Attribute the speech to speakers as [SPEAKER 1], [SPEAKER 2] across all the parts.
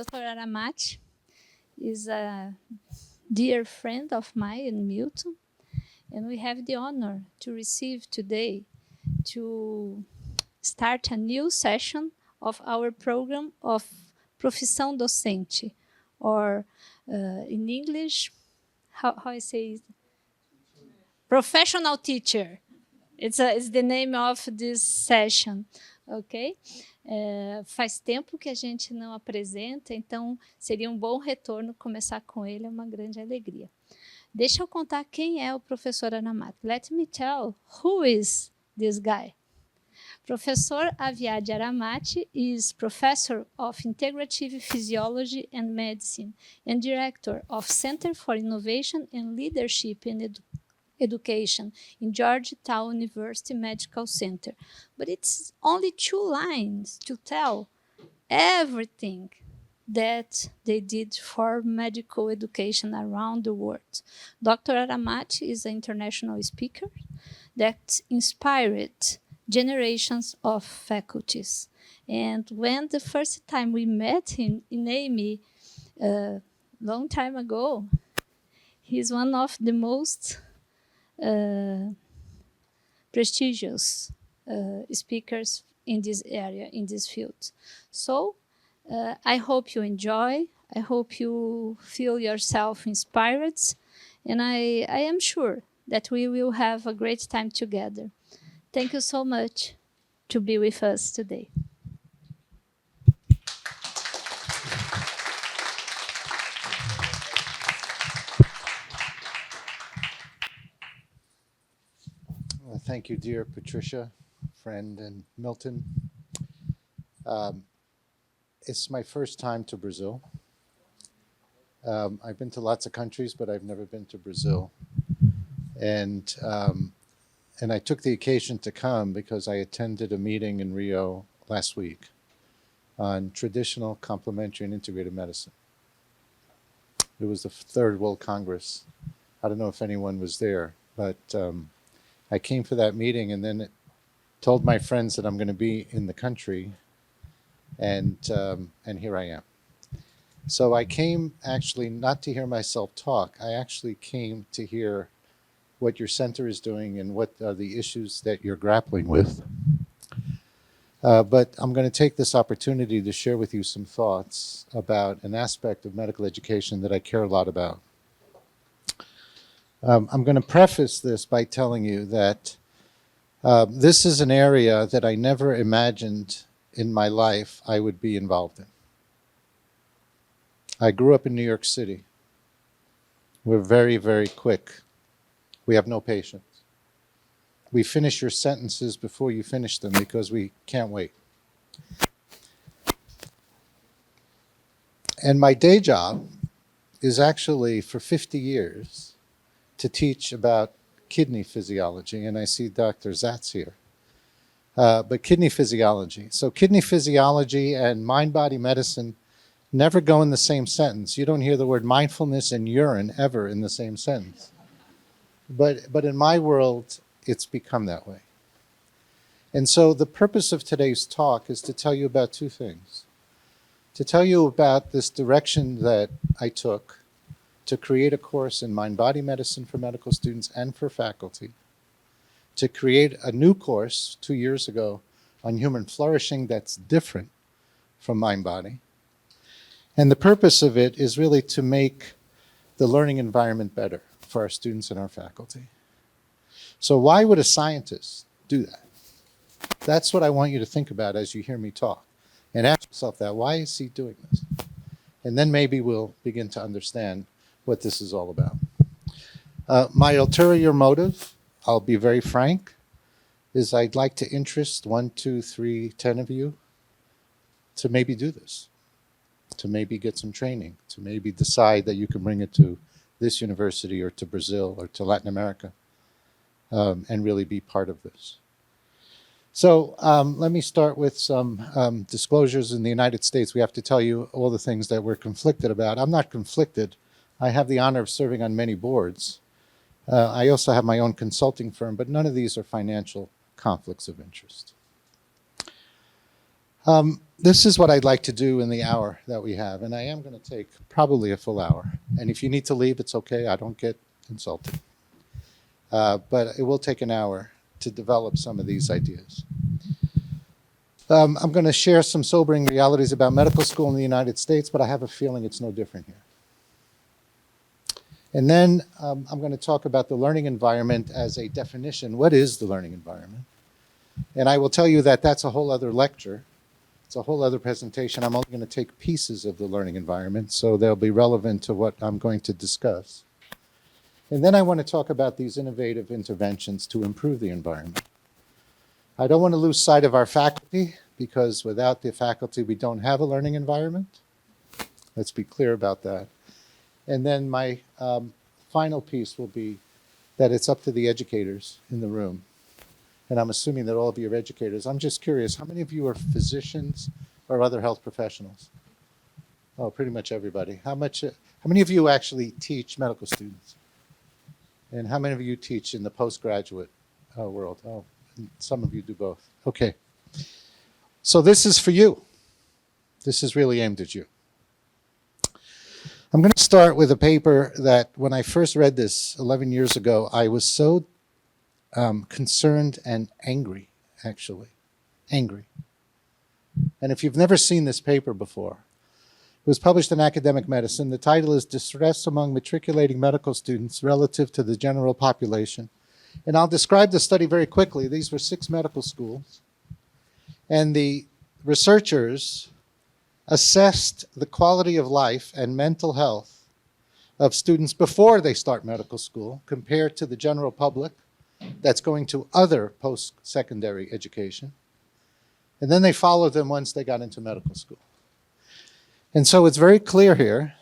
[SPEAKER 1] Dr. Haramadi is a dear friend of mine in Milton, and we have the honor to receive today to start a new session of our program of Profissão Docente, or in English, how I say it? Professional teacher. It's the name of this session, ok? Faz tempo que a gente não apresenta, então seria um bom retorno começar com ele, é uma grande alegria. Deixa eu contar quem é o professor Haramadi. Let me tell who is this guy. Professor Aviadi Haramadi is Professor of Integrative Physiology and Medicine and Director of Center for Innovation and Leadership in Education in Georgetown University Medical Center. But it's only 2 lines to tell everything that they did for medical education around the world. Dr. Haramadi is an international speaker that inspired generations of faculties. And when the first time we met him in AME, long time ago, he's one of the most prestigious speakers in this area, in this field. So I hope you enjoy. I hope you feel yourself inspired. And I am sure that we will have a great time together. Thank you so much to be with us today.
[SPEAKER 2] Well, thank you, dear Patricia, friend, and Milton. It's my first time to Brazil. I've been to lots of countries, but I've never been to Brazil. And I took the occasion to come because I attended a meeting in Rio last week on traditional, complementary, and integrated medicine. It was the Third World Congress. I don't know if anyone was there, but I came for that meeting and then told my friends that I'm going to be in the country, and here I am. So I came actually not to hear myself talk. I actually came to hear what your center is doing and what are the issues that you're grappling with. But I'm going to take this opportunity to share with you some thoughts about an aspect of medical education that I care a lot about. I'm going to preface this by telling you that this is an area that I never imagined in my life I would be involved in. I grew up in New York City. We're very, very quick. We have no patience. We finish your sentences before you finish them because we can't wait. And my day job is actually for 50 years to teach about kidney physiology, and I see Dr. Zatz here. But kidney physiology. So kidney physiology and mind-body medicine never go in the same sentence. You don't hear the word mindfulness and urine ever in the same sentence. But in my world, it's become that way. And so the purpose of today's talk is to tell you about 2 things. To tell you about this direction that I took to create a course in mind-body medicine for medical students and for faculty, to create a new course 2 years ago on human flourishing that's different from mind-body. And the purpose of it is really to make the learning environment better for our students and our faculty. So why would a scientist do that? That's what I want you to think about as you hear me talk. And ask yourself that, why is he doing this? And then maybe we'll begin to understand what this is all about. My ulterior motive, I'll be very frank, is I'd like to interest 1, 2, 3, 10 of you to maybe do this, to maybe get some training, to maybe decide that you can bring it to this university or to Brazil or to Latin America and really be part of this. So let me start with some disclosures. In the United States, we have to tell you all the things that we're conflicted about. I'm not conflicted. I have the honor of serving on many boards. I also have my own consulting firm, but none of these are financial conflicts of interest. This is what I'd like to do in the hour that we have, and I am going to take probably a full hour. And if you need to leave, it's okay. I don't get insulted. But it will take an hour to develop some of these ideas. I'm going to share some sobering realities about medical school in the United States, but I have a feeling it's no different here. And then I'm going to talk about the learning environment as a definition. What is the learning environment? And I will tell you that that's a whole other lecture. It's a whole other presentation. I'm only going to take pieces of the learning environment, so they'll be relevant to what I'm going to discuss. And then I want to talk about these innovative interventions to improve the environment. I don't want to lose sight of our faculty, because without the faculty, we don't have a learning environment. Let's be clear about that. And then my final piece will be that it's up to the educators in the room. And I'm assuming that all of you are educators. I'm just curious, how many of you are physicians or other health professionals? Oh, pretty much everybody. How many of you actually teach medical students? And how many of you teach in the postgraduate world? Oh, some of you do both. Okay. So this is for you. This is really aimed at you. I'm going to start with a paper that when I first read this 11 years ago, I was so concerned and angry, actually. Angry. And if you've never seen this paper before, it was published in Academic Medicine. The title is Distress Among Matriculating Medical Students Relative to the General Population. And I'll describe the study very quickly. These were 6 medical schools. And the researchers assessed the quality of life and mental health of students before they start medical school compared to the general public that's going to other post-secondary education. And then they followed them once they got into medical school. And so it's very clear here,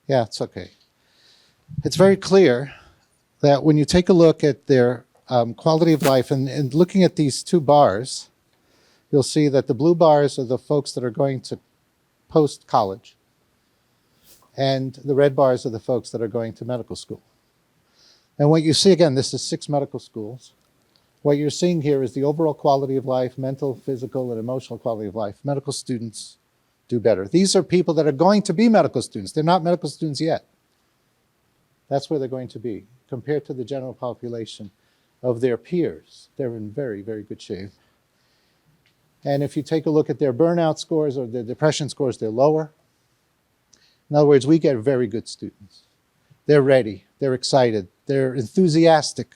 [SPEAKER 2] yeah, it's okay. It's very clear that when you take a look at their quality of life and looking at these 2 bars, you'll see that the blue bars are the folks that are going to post-college, and the red bars are the folks that are going to medical school. And what you see, again, this is 6 medical schools. What you're seeing here is the overall quality of life, mental, physical, and emotional quality of life. Medical students do better. These are people that are going to be medical students. They're not medical students yet. That's where they're going to be. Compared to the general population of their peers, they're in very, very good shape. And if you take a look at their burnout scores or their depression scores, they're lower. In other words, we get very good students. They're ready, they're excited, they're enthusiastic,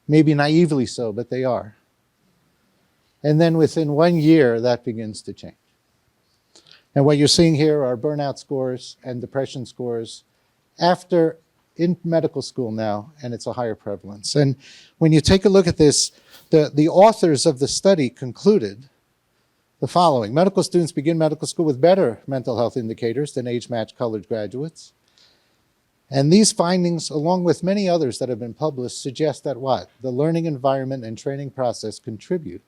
[SPEAKER 2] maybe naively so, but they are. And then within 1 year, that begins to change. And what you're seeing here are burnout scores and depression scores after in medical school now, and it's a higher prevalence. And when you take a look at this, the authors of the study concluded the following. Medical students begin medical school with better mental health indicators than age-matched college graduates. And these findings, along with many others that have been published, suggest that what? The learning environment and training process contribute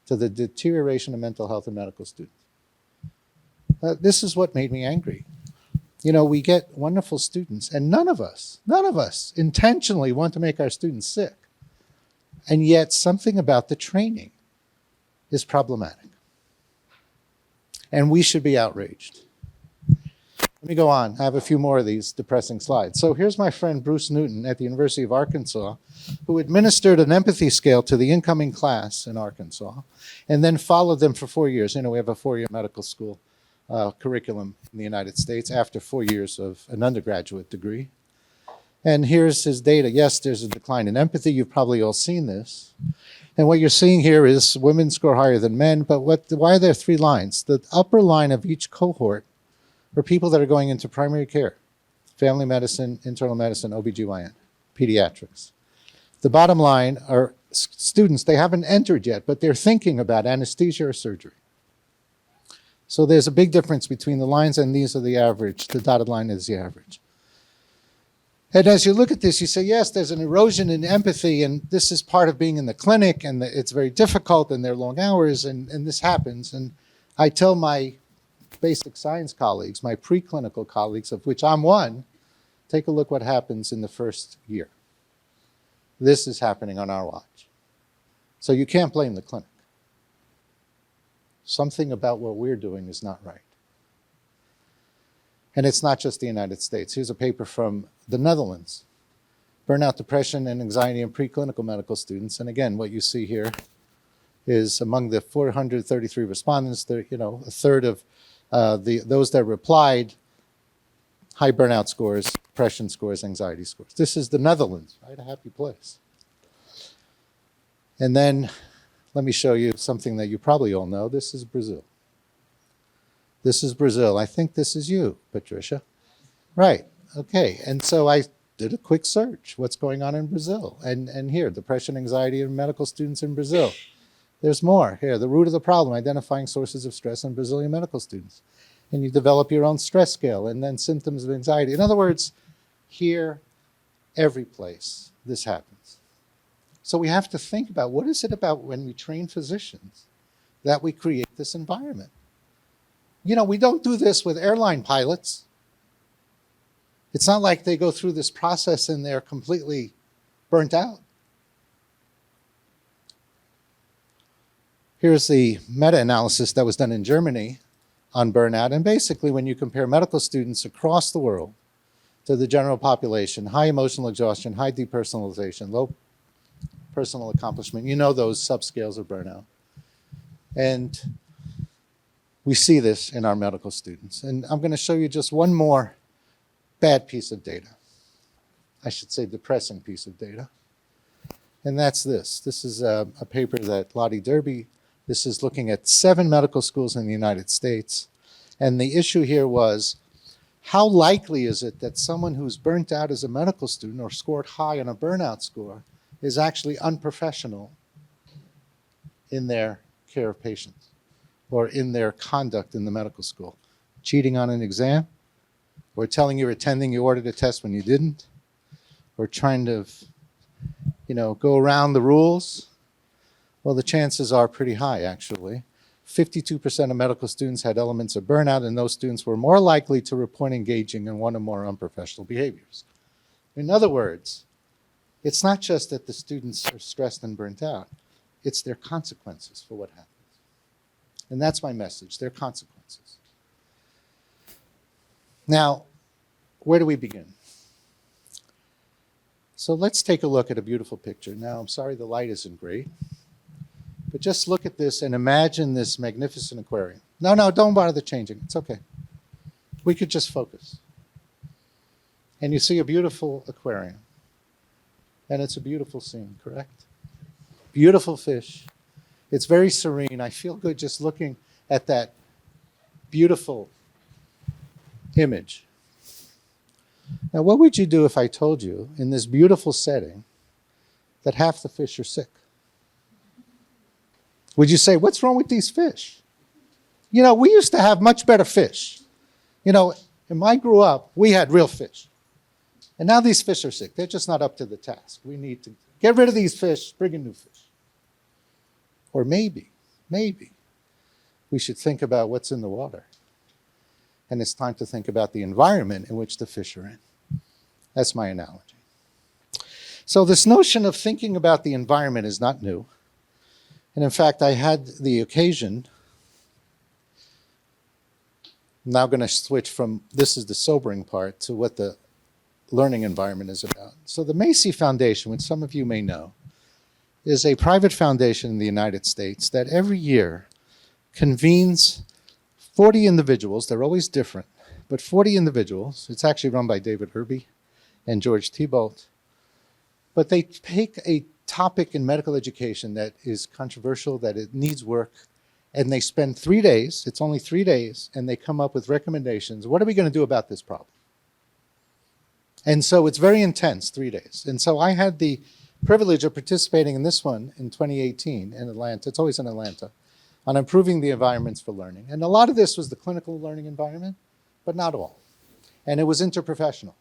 [SPEAKER 2] to the deterioration of mental health in medical students. This is what made me angry. You know, we get wonderful students, and none of us intentionally want to make our students sick. And yet something about the training is problematic. And we should be outraged. Let me go on. I have a few more of these depressing slides. So here's my friend Bruce Newton at the University of Arkansas, who administered an empathy scale to the incoming class in Arkansas, and then followed them for 4 years. You know, we have a 4-year medical school curriculum in the United States after 4 years of an undergraduate degree. And here's his data. Yes, there's a decline in empathy. You've probably all seen this. And what you're seeing here is women score higher than men, but why are there 3 lines? The upper line of each cohort are people that are going into primary care, family medicine, internal medicine, OBGYN, pediatrics. The bottom line are students, they haven't entered yet, but they're thinking about anesthesia or surgery. So there's a big difference between the lines, and these are the average. The dotted line is the average. And as you look at this, you say, yes, there's an erosion in empathy, and this is part of being in the clinic, and it's very difficult, and there are long hours, and this happens. And I tell my basic science colleagues, my preclinical colleagues, of which I'm one, take a look what happens in the first year. This is happening on our watch. So you can't blame the clinic. Something about what we're doing is not right. And it's not just the United States. Here's a paper from the Netherlands. Burnout, depression, and anxiety in preclinical medical students. And again, what you see here is among the 433 respondents, a third of those that replied, high burnout scores, depression scores, anxiety scores. This is the Netherlands, right? A happy place. And then let me show you something that you probably all know. This is Brazil. This is Brazil. I think this is you, Patricia. Right. Okay. And so I did a quick search. What's going on in Brazil? And here, depression, anxiety in medical students in Brazil. There's more. Here, the root of the problem, identifying sources of stress in Brazilian medical students. And you develop your own stress scale and then symptoms of anxiety. In other words, here, every place, this happens. So we have to think about what is it about when we train physicians that we create this environment. We don't do this with airline pilots. It's not like they go through this process and they're completely burnt out. Here's the meta-analysis that was done in Germany on burnout. And basically, when you compare medical students across the world to the general population, high emotional exhaustion, high depersonalization, low personal accomplishment, those subscales of burnout. And we see this in our medical students. And I'm going to show you just one more bad piece of data. I should say depressing piece of data. And that's this. This is a paper that Lottie Derby, this is looking at 7 medical schools in the United States. And the issue here was, how likely is it that someone who's burnt out as a medical student or scored high on a burnout score is actually unprofessional in their care of patients or in their conduct in the medical school? Cheating on an exam, or telling you're attending, you ordered a test when you didn't, or trying to go around the rules. Well, the chances are pretty high, actually. 52% of medical students had elements of burnout, and those students were more likely to report engaging in one or more unprofessional behaviors. In other words, it's not just that the students are stressed and burnt out, it's their consequences for what happens. And that's my message, their consequences. Now, where do we begin? So let's take a look at a beautiful picture. Now, I'm sorry the light isn't great, but just look at this and imagine this magnificent aquarium. No, don't bother changing. It's okay. We could just focus. And you see a beautiful aquarium. And it's a beautiful scene, correct? Beautiful fish. It's very serene. I feel good just looking at that beautiful image. Now, what would you do if I told you in this beautiful setting that half the fish are sick? Would you say, what's wrong with these fish? We used to have much better fish. When I grew up, we had real fish. And now these fish are sick. They're just not up to the task. We need to get rid of these fish, bring in new fish. Or maybe, we should think about what's in the water. And it's time to think about the environment in which the fish are in. That's my analogy. So this notion of thinking about the environment is not new. And in fact, I had the occasion, I'm now going to switch from, this is the sobering part, to what the learning environment is about. So the Macy Foundation, which some of you may know, is a private foundation in the United States that every year convenes 40 individuals. They're always different, but 40 individuals. It's actually run by David Irby and George Thibault. But they take a topic in medical education that is controversial, that it needs work, and they spend 3 days, it's only 3 days, and they come up with recommendations. What are we going to do about this problem? And so it's very intense, 3 days. And so I had the privilege of participating in this one in 2018 in Atlanta. It's always in Atlanta, on improving the environments for learning. And a lot of this was the clinical learning environment, but not all. And it was interprofessional.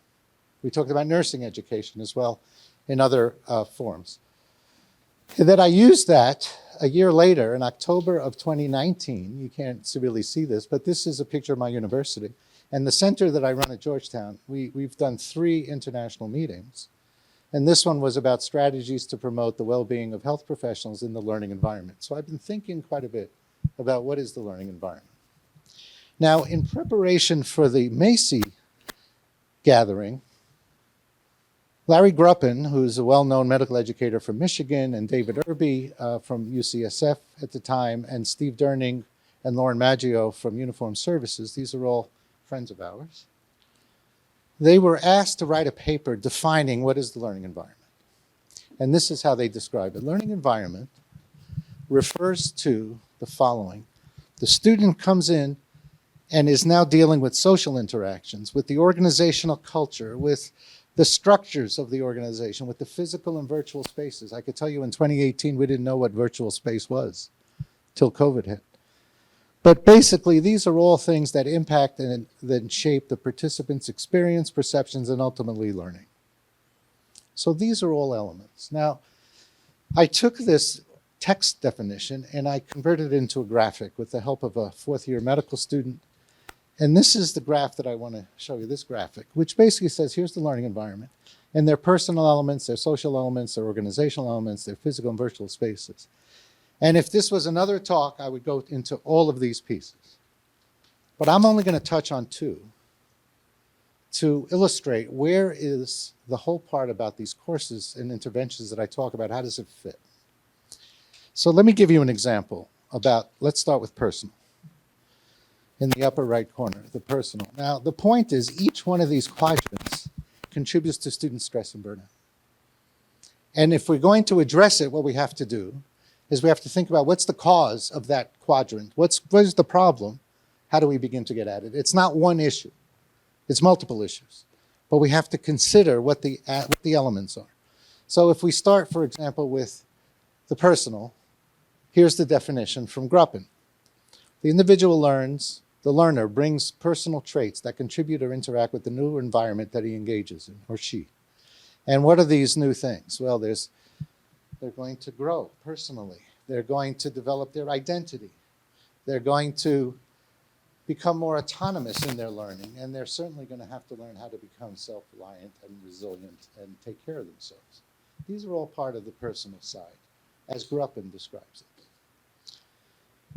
[SPEAKER 2] We talked about nursing education as well in other forms. And then I used that a year later, in October of 2019. You can't really see this, but this is a picture of my university. And the center that I run at Georgetown, we've done 3 international meetings. And this one was about strategies to promote the well-being of health professionals in the learning environment. So I've been thinking quite a bit about what is the learning environment. Now, in preparation for the Macy gathering, Larry Gruppen, who's a well-known medical educator from Michigan, and David Irby from UCSF at the time, and Steve Durning and Lauren Maggio from Uniform Services, these are all friends of ours, they were asked to write a paper defining what is the learning environment. And this is how they describe it. Learning environment refers to the following. The student comes in and is now dealing with social interactions, with the organizational culture, with the structures of the organization, with the physical and virtual spaces. I could tell you in 2018, we didn't know what virtual space was till COVID hit. But basically, these are all things that impact and then shape the participants' experience, perceptions, and ultimately learning. So these are all elements. Now, I took this text definition and I converted it into a graphic with the help of a fourth-year medical student. And this is the graph that I want to show you, this graphic, which basically says here's the learning environment. And their personal elements, their social elements, their organizational elements, their physical and virtual spaces. And if this was another talk, I would go into all of these pieces. But I'm only going to touch on two to illustrate where is the whole part about these courses and interventions that I talk about, how does it fit? So let me give you an example about, let's start with personal. In the upper right corner, the personal. Now, the point is each one of these quadrants contributes to student stress and burnout. And if we're going to address it, what we have to do is we have to think about what's the cause of that quadrant? What is the problem? How do we begin to get at it? It's not one issue. It's multiple issues. But we have to consider what the elements are. So if we start, for example, with the personal, here's the definition from Gruppen. The individual learns, the learner brings personal traits that contribute or interact with the new environment that he engages in, or she. And what are these new things? Well, they're going to grow personally. They're going to develop their identity. They're going to become more autonomous in their learning, and they're certainly going to have to learn how to become self-reliant and resilient and take care of themselves. These are all part of the personal side, as Gruppen describes it.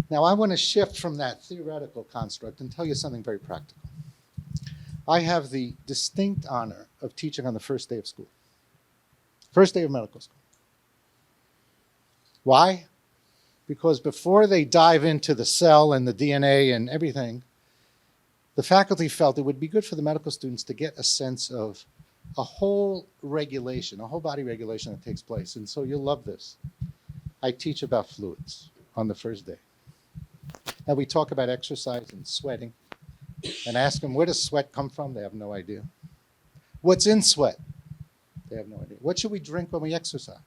[SPEAKER 2] Now, I want to shift from that theoretical construct and tell you something very practical. I have the distinct honor of teaching on the first day of school, first day of medical school. Why? Because before they dive into the cell and the DNA and everything, the faculty felt it would be good for the medical students to get a sense of a whole regulation, a whole body regulation that takes place. And so you'll love this. I teach about fluids on the first day. And we talk about exercise and sweating and ask them, where does sweat come from? They have no idea. What's in sweat? They have no idea. What should we drink when we exercise?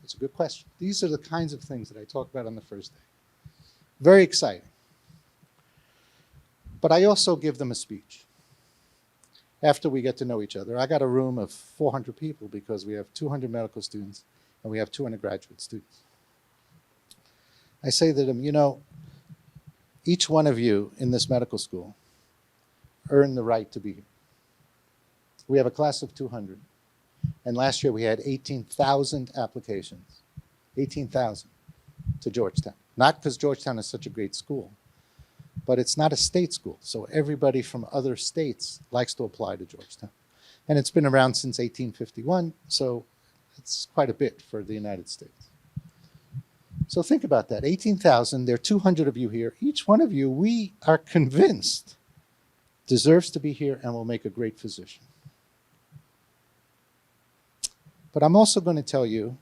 [SPEAKER 2] It's a good question. These are the kinds of things that I talk about on the first day. Very exciting. But I also give them a speech after we get to know each other. I got a room of 400 people because we have 200 medical students and we have 200 graduate students. I say to them, you know, each one of you in this medical school earned the right to be here. We have a class of 200. And last year we had 18,000 applications, 18,000 to Georgetown. Not because Georgetown is such a great school, but it's not a state school. So everybody from other states likes to apply to Georgetown. And it's been around since 1851, so it's quite a bit for the United States. So think about that, 18,000, there are 200 of you here. Each one of you, we are convinced, deserves to be here and will make a great physician. But I'm also going to tell you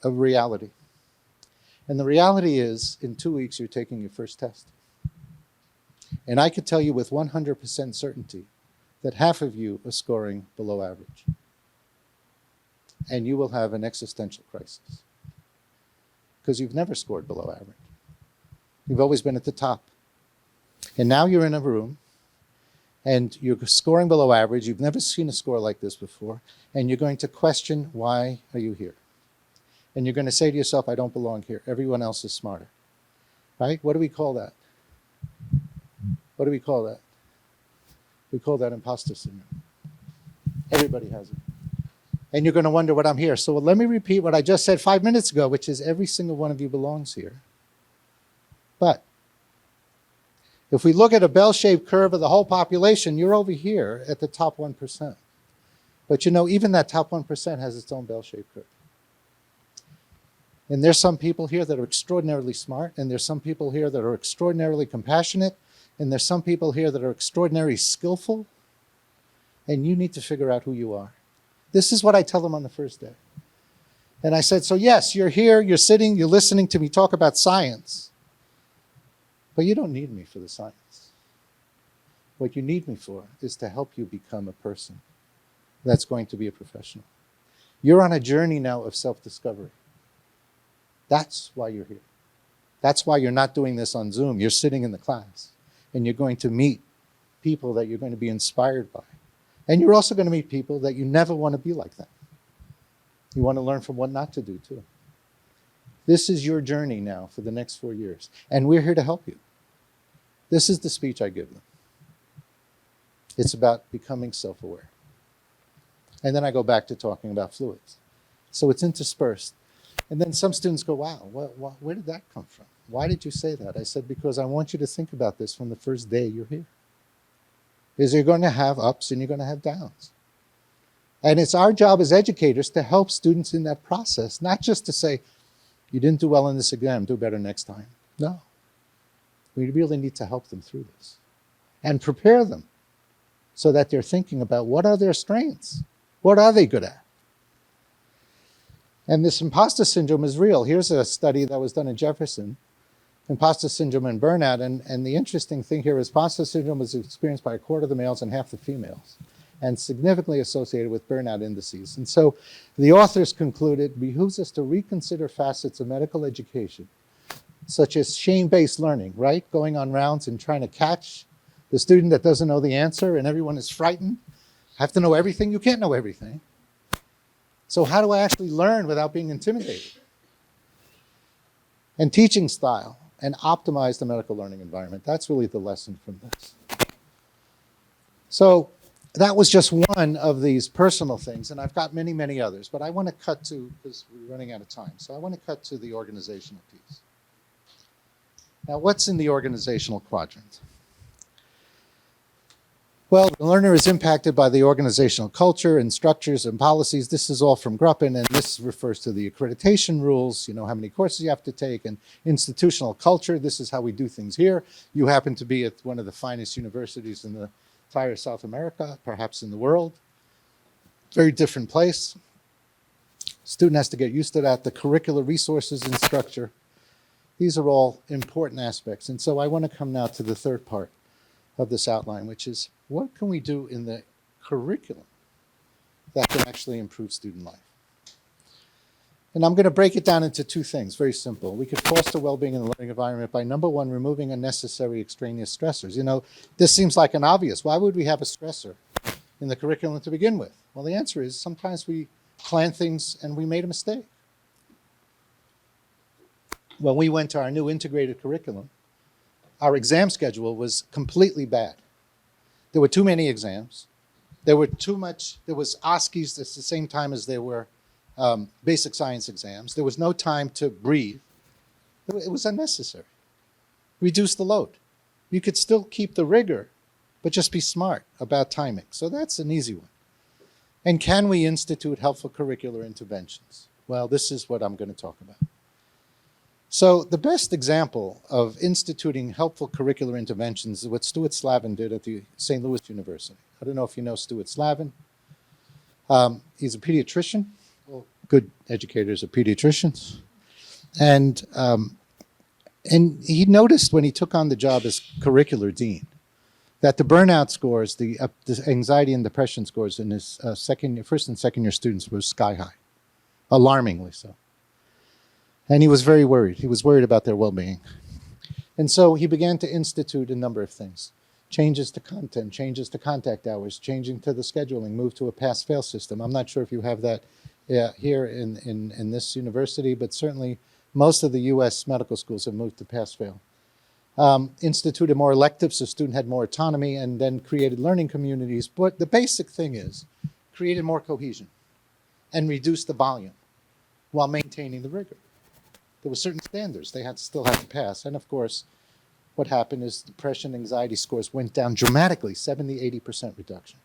[SPEAKER 2] a reality. And the reality is, in 2 weeks, you're taking your first test. And I could tell you with 100% certainty that half of you are scoring below average. And you will have an existential crisis. Because you've never scored below average. You've always been at the top. And now you're in a room and you're scoring below average. You've never seen a score like this before. And you're going to question, why are you here? And you're going to say to yourself, I don't belong here. Everyone else is smarter. Right? What do we call that? What do we call that? We call that imposter syndrome. Everybody has it. And you're going to wonder what I'm here. So let me repeat what I just said 5 minutes ago, which is every single one of you belongs here. But if we look at a bell-shaped curve of the whole population, you're over here at the top 1%. But you know, even that top 1% has its own bell-shaped curve. And there's some people here that are extraordinarily smart, and there's some people here that are extraordinarily compassionate, and there's some people here that are extraordinarily skillful, and you need to figure out who you are. This is what I tell them on the first day. And I said, so yes, you're here, you're sitting, you're listening to me talk about science, but you don't need me for the science. What you need me for is to help you become a person that's going to be a professional. You're on a journey now of self-discovery. That's why you're here. That's why you're not doing this on Zoom. You're sitting in the class, and you're going to meet people that you're going to be inspired by. And you're also going to meet people that you never want to be like them. You want to learn from what not to do, too. This is your journey now for the next 4 years, and we're here to help you. This is the speech I give them. It's about becoming self-aware. And then I go back to talking about fluids. So it's interspersed. And then some students go, wow, where did that come from? Why did you say that? I said, because I want you to think about this from the first day you're here. Is you're going to have ups and you're going to have downs. And it's our job as educators to help students in that process, not just to say, you didn't do well in this exam, do better next time. No. We really need to help them through this and prepare them so that they're thinking about what are their strengths? What are they good at? And this imposter syndrome is real. Here's a study that was done in Jefferson, imposter syndrome and burnout. And the interesting thing here is imposter syndrome was experienced by 1/4 of the males and half the females, and significantly associated with burnout indices. And so the authors concluded it behooves us to reconsider facets of medical education, such as shame-based learning, right? Going on rounds and trying to catch the student that doesn't know the answer and everyone is frightened. Have to know everything? You can't know everything. So how do I actually learn without being intimidated? And teaching style and optimize the medical learning environment. That's really the lesson from this. So that was just one of these personal things, and I've got many, many others, but I want to cut to, because we're running out of time, so I want to cut to the organizational piece. Now, what's in the organizational quadrant? Well, the learner is impacted by the organizational culture and structures and policies. This is all from Gruppen, and this refers to the accreditation rules, you know, how many courses you have to take, and institutional culture. This is how we do things here. You happen to be at one of the finest universities in the entire South America, perhaps in the world. Very different place. Student has to get used to that. The curricular resources and structure. These are all important aspects. And so I want to come now to the third part of this outline, which is what can we do in the curriculum that can actually improve student life? And I'm going to break it down into two things, very simple. We could foster well-being in the learning environment by, number one, removing unnecessary extraneous stressors. You know, this seems like an obvious. Why would we have a stressor in the curriculum to begin with? Well, the answer is sometimes we plan things and we made a mistake. When we went to our new integrated curriculum, our exam schedule was completely bad. There were too many exams. There was OSCEs at the same time as there were basic science exams. There was no time to breathe. It was unnecessary. Reduce the load. You could still keep the rigor, but just be smart about timing. So that's an easy one. And can we institute helpful curricular interventions? Well, this is what I'm going to talk about. So the best example of instituting helpful curricular interventions is what Stuart Slavin did at the St. Louis University. I don't know if you know Stuart Slavin. He's a pediatrician. Well, good educators are pediatricians. And he noticed when he took on the job as curricular dean that the burnout scores, the anxiety and depression scores in his first and second year students was sky high, alarmingly so. And he was very worried. He was worried about their well-being. And so he began to institute a number of things. Changes to content, changes to contact hours, changing to the scheduling, move to a pass-fail system. I'm not sure if you have that here in this university, but certainly most of the U.S. medical schools have moved to pass-fail. Instituted more electives so students had more autonomy, and then created learning communities. But the basic thing is created more cohesion and reduced the volume while maintaining the rigor. There were certain standards they still had to pass. And of course, what happened is depression, anxiety scores went down dramatically, 70, 80% reduction.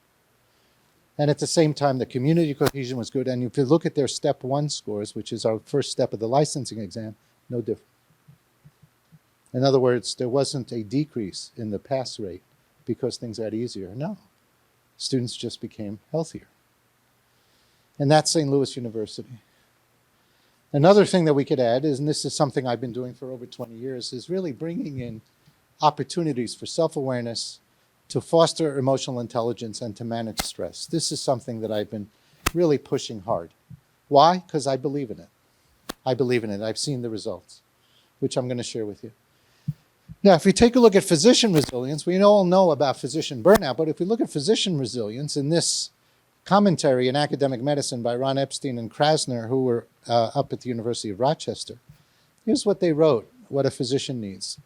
[SPEAKER 2] And at the same time, the community cohesion was good. And if you look at their step 1 scores, which is our first step of the licensing exam, no different. In other words, there wasn't a decrease in the pass rate because things got easier. No, students just became healthier. And that's St. Louis University. Another thing that we could add is, and this is something I've been doing for over 20 years, is really bringing in opportunities for self-awareness, to foster emotional intelligence, and to manage stress. This is something that I've been really pushing hard. Why? Because I believe in it. I believe in it. I've seen the results, which I'm going to share with you. Now, if we take a look at physician resilience, we all know about physician burnout, but if we look at physician resilience in this commentary in academic medicine by Ron Epstein and Krasner, who were up at the University of Rochester, here's what they wrote, what a physician needs.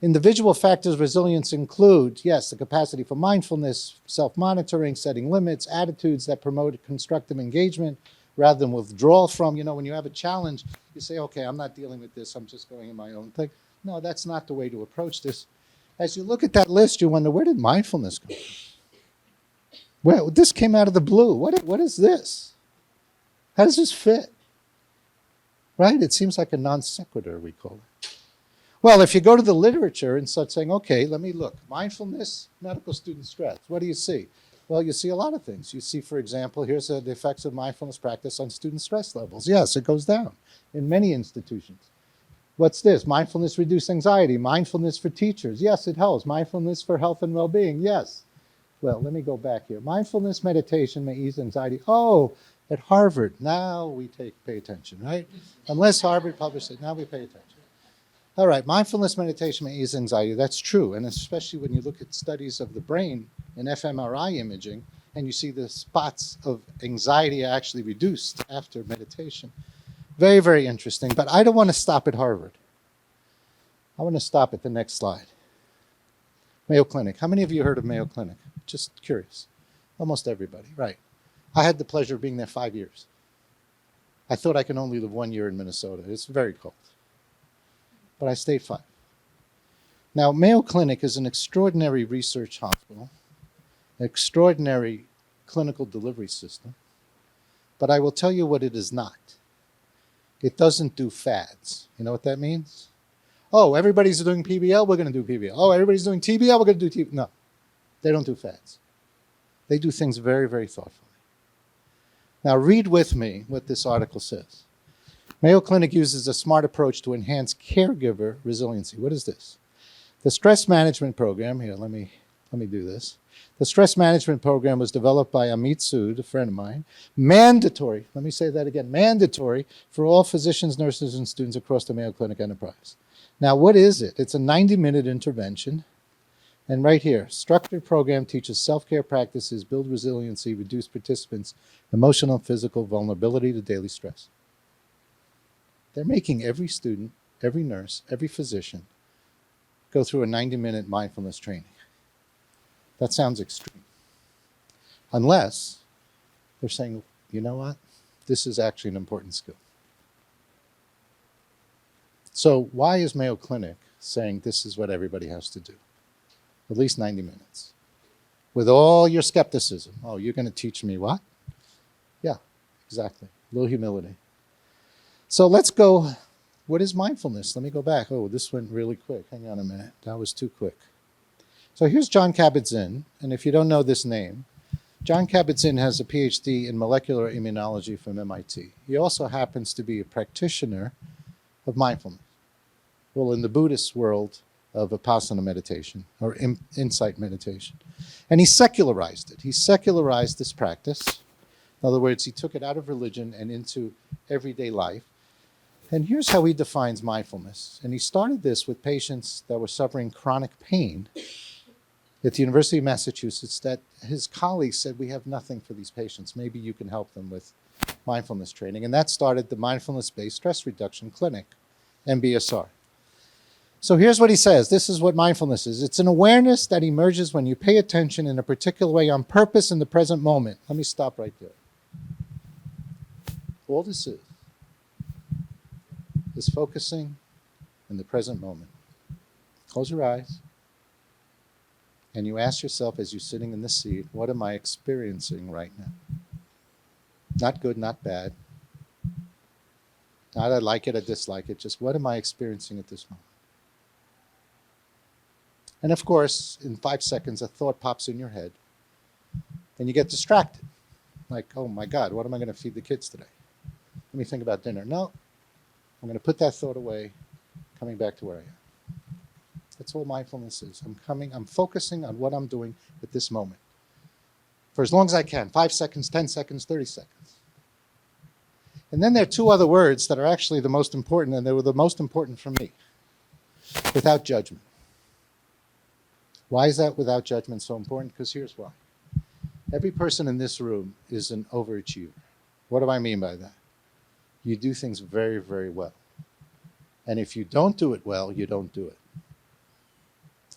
[SPEAKER 2] Individual factors of resilience include, yes, the capacity for mindfulness, self-monitoring, setting limits, attitudes that promote constructive engagement rather than withdrawal from. You know, when you have a challenge, you say, okay, I'm not dealing with this, I'm just going in my own thing. No, that's not the way to approach this. As you look at that list, you wonder, where did mindfulness come from? Well, this came out of the blue. What is this? How does this fit? Right? It seems like a non sequitur, we call it. Well, if you go to the literature and start saying, okay, let me look. Mindfulness, medical student stress. What do you see? Well, you see a lot of things. You see, for example, here's the effects of mindfulness practice on student stress levels. Yes, it goes down in many institutions. What's this? Mindfulness reduce anxiety. Mindfulness for teachers. Yes, it helps. Mindfulness for health and well-being. Yes. Well, let me go back here. Mindfulness meditation may ease anxiety. Oh, at Harvard, now we pay attention, right? Unless Harvard published it, now we pay attention. All right, mindfulness meditation may ease anxiety. That's true, and especially when you look at studies of the brain in fMRI imaging, and you see the spots of anxiety are actually reduced after meditation. Very, very interesting, but I don't want to stop at Harvard. I want to stop at the next slide. Mayo Clinic. How many of you heard of Mayo Clinic? Just curious. Almost everybody, right. I had the pleasure of being there 5 years. I thought I could only live 1 year in Minnesota. It's very cold. But I stayed 5. Now, Mayo Clinic is an extraordinary research hospital, an extraordinary clinical delivery system, but I will tell you what it is not. It doesn't do fads. You know what that means? Oh, everybody's doing PBL, we're going to do PBL. Oh, everybody's doing TBL, we're going to do TBL. No, they don't do fads. They do things very, very thoughtfully. Now, read with me what this article says. Mayo Clinic uses a smart approach to enhance caregiver resiliency. What is this? The stress management program, here, let me do this. The stress management program was developed by Amit Sood, a friend of mine. Mandatory, let me say that again, mandatory for all physicians, nurses, and students across the Mayo Clinic enterprise. Now, what is it? It's a 90-minute intervention. And right here, structured program teaches self-care practices, build resiliency, reduce participants' emotional and physical vulnerability to daily stress. They're making every student, every nurse, every physician go through a 90-minute mindfulness training. That sounds extreme. Unless they're saying, you know what? This is actually an important skill. So why is Mayo Clinic saying this is what everybody has to do? At least 90 minutes. With all your skepticism. Oh, you're going to teach me what? Yeah, exactly. A little humility. So let's go. What is mindfulness? Let me go back. Oh, this went really quick. Hang on a minute. That was too quick. So here's John Kabat-Zinn. And if you don't know this name, John Kabat-Zinn has a PhD in molecular immunology from MIT. He also happens to be a practitioner of mindfulness. Well, in the Buddhist world of Vipassana meditation or insight meditation. And he secularized it. He secularized this practice. In other words, he took it out of religion and into everyday life. And here's how he defines mindfulness. And he started this with patients that were suffering chronic pain at the University of Massachusetts that his colleagues said, we have nothing for these patients. Maybe you can help them with mindfulness training. And that started the Mindfulness-Based Stress Reduction Clinic, MBSR. So here's what he says. This is what mindfulness is. It's an awareness that emerges when you pay attention in a particular way on purpose in the present moment. Let me stop right there. All this is is focusing in the present moment. Close your eyes. And you ask yourself as you're sitting in this seat, what am I experiencing right now? Not good, not bad. Not I like it or dislike it, just what am I experiencing at this moment? And of course, in 5 seconds, a thought pops in your head and you get distracted. Like, oh my God, what am I going to feed the kids today? Let me think about dinner. No, I'm going to put that thought away, coming back to where I am. That's all mindfulness is. I'm focusing on what I'm doing at this moment. For as long as I can, 5 seconds, 10 seconds, 30 seconds. And then there are two other words that are actually the most important, and they were the most important for me. Without judgment. Why is that without judgment so important? Because here's why. Every person in this room is an overachiever. What do I mean by that? You do things very, very well. And if you don't do it well, you don't do it.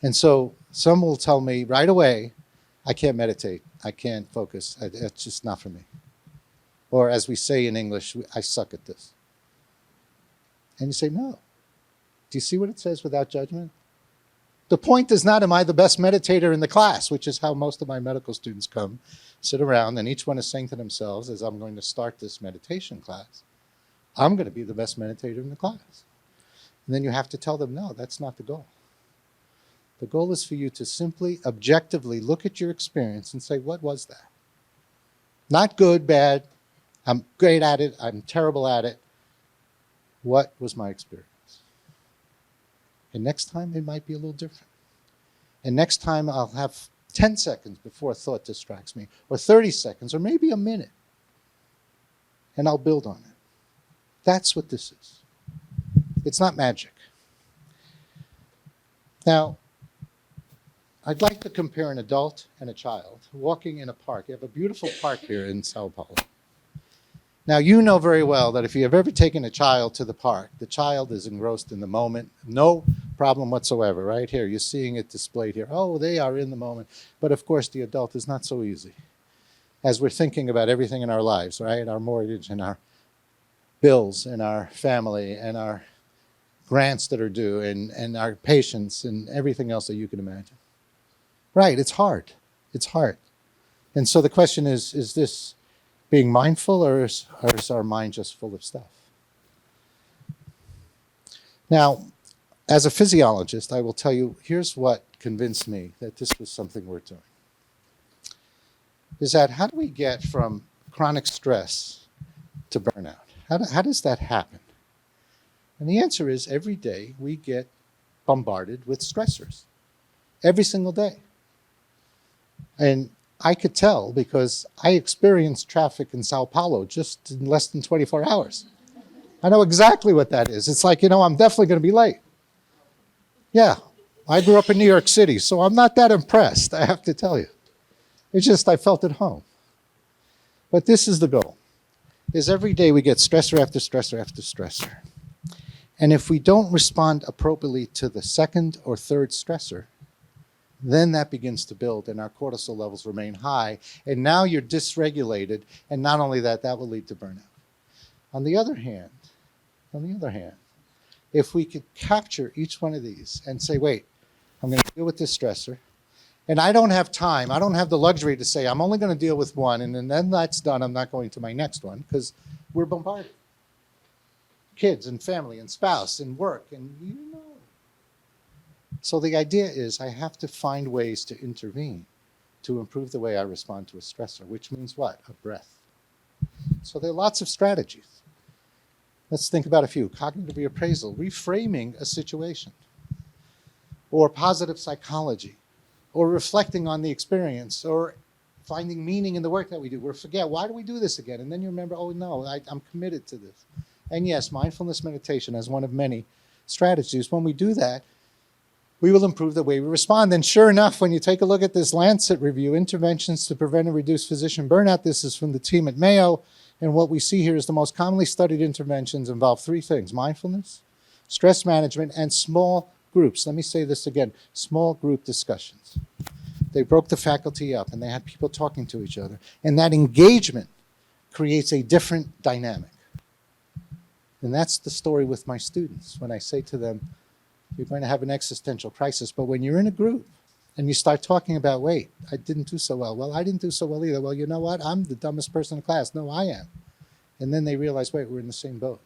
[SPEAKER 2] And so some will tell me right away, I can't meditate, I can't focus, it's just not for me. Or as we say in English, I suck at this. And you say, no. Do you see what it says without judgment? The point is not, am I the best meditator in the class, which is how most of my medical students come, sit around, and each one is saying to themselves, as I'm going to start this meditation class, I'm going to be the best meditator in the class. And then you have to tell them, no, that's not the goal. The goal is for you to simply, objectively look at your experience and say, what was that? Not good, bad, I'm great at it, I'm terrible at it. What was my experience? And next time it might be a little different. And next time I'll have 10 seconds before a thought distracts me, or 30 seconds, or maybe a minute. And I'll build on it. That's what this is. It's not magic. Now, I'd like to compare an adult and a child walking in a park. You have a beautiful park here in Sao Paulo. Now, you know very well that if you have ever taken a child to the park, the child is engrossed in the moment, no problem whatsoever, right here. You're seeing it displayed here. Oh, they are in the moment. But of course, the adult is not so easy. As we're thinking about everything in our lives, right? Our mortgage and our bills and our family and our grants that are due and our patients and everything else that you can imagine. Right, it's hard. It's hard. And so the question is this being mindful, or is our mind just full of stuff? Now, as a physiologist, I will tell you, here's what convinced me that this was something worth doing. Is that how do we get from chronic stress to burnout? How does that happen? And the answer is every day we get bombarded with stressors. Every single day. And I could tell because I experienced traffic in Sao Paulo just in less than 24 hours. I know exactly what that is. It's like, I'm definitely going to be late. Yeah, I grew up in New York City, so I'm not that impressed, I have to tell you. It's just I felt at home. But this is the goal, is every day we get stressor after stressor after stressor. And if we don't respond appropriately to the second or third stressor, then that begins to build and our cortisol levels remain high. And now you're dysregulated. And not only that, that will lead to burnout. On the other hand, if we could capture each one of these and say, wait, I'm going to deal with this stressor. And I don't have time. I don't have the luxury to say, I'm only going to deal with one. And then that's done. I'm not going to my next one because we're bombarded. Kids and family and spouse and work and So the idea is I have to find ways to intervene to improve the way I respond to a stressor, which means what? A breath. So there are lots of strategies. Let's think about a few. Cognitive reappraisal, reframing a situation, or positive psychology, or reflecting on the experience, or finding meaning in the work that we do. We'll forget, why do we do this again? And then you remember, oh no, I'm committed to this. And yes, mindfulness meditation as one of many strategies. When we do that, we will improve the way we respond. And sure enough, when you take a look at this Lancet review, Interventions to Prevent and Reduce Physician Burnout, this is from the team at Mayo. And what we see here is the most commonly studied interventions involve three things: mindfulness, stress management, and small groups. Let me say this again, small group discussions. They broke the faculty up and they had people talking to each other. And that engagement creates a different dynamic. And that's the story with my students. When I say to them, you're going to have an existential crisis, but when you're in a group and you start talking about, wait, I didn't do so well. Well, I didn't do so well either. Well, you know what? I'm the dumbest person in class. No, I am. And then they realize, wait, we're in the same boat.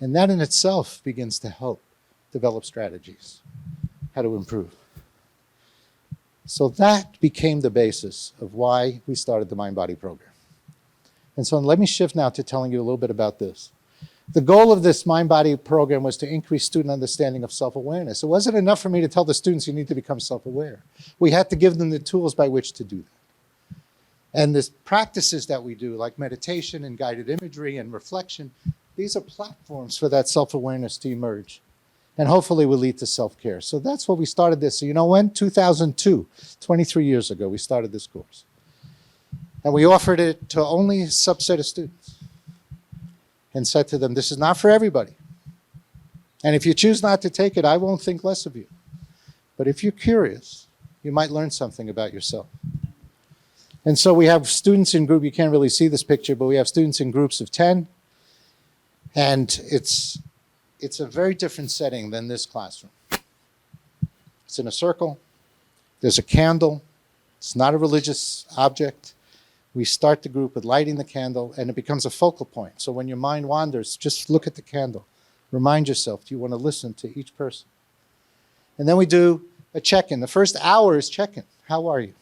[SPEAKER 2] And that in itself begins to help develop strategies, how to improve. So that became the basis of why we started the Mind-Body program. And so let me shift now to telling you a little bit about this. The goal of this Mind-Body program was to increase student understanding of self-awareness. It wasn't enough for me to tell the students you need to become self-aware. We had to give them the tools by which to do that. And the practices that we do, like meditation and guided imagery and reflection, these are platforms for that self-awareness to emerge. And hopefully will lead to self-care. So that's what we started this. So you know when? 2002, 23 years ago, we started this course. And we offered it to only a subset of students. And said to them, this is not for everybody. And if you choose not to take it, I won't think less of you. But if you're curious, you might learn something about yourself. And so we have students in group, you can't really see this picture, but we have students in groups of 10. And it's a very different setting than this classroom. It's in a circle. There's a candle. It's not a religious object. We start the group with lighting the candle, and it becomes a focal point. So when your mind wanders, just look at the candle. Remind yourself, do you want to listen to each person? And then we do a check-in. The first hour is check-in. How are you?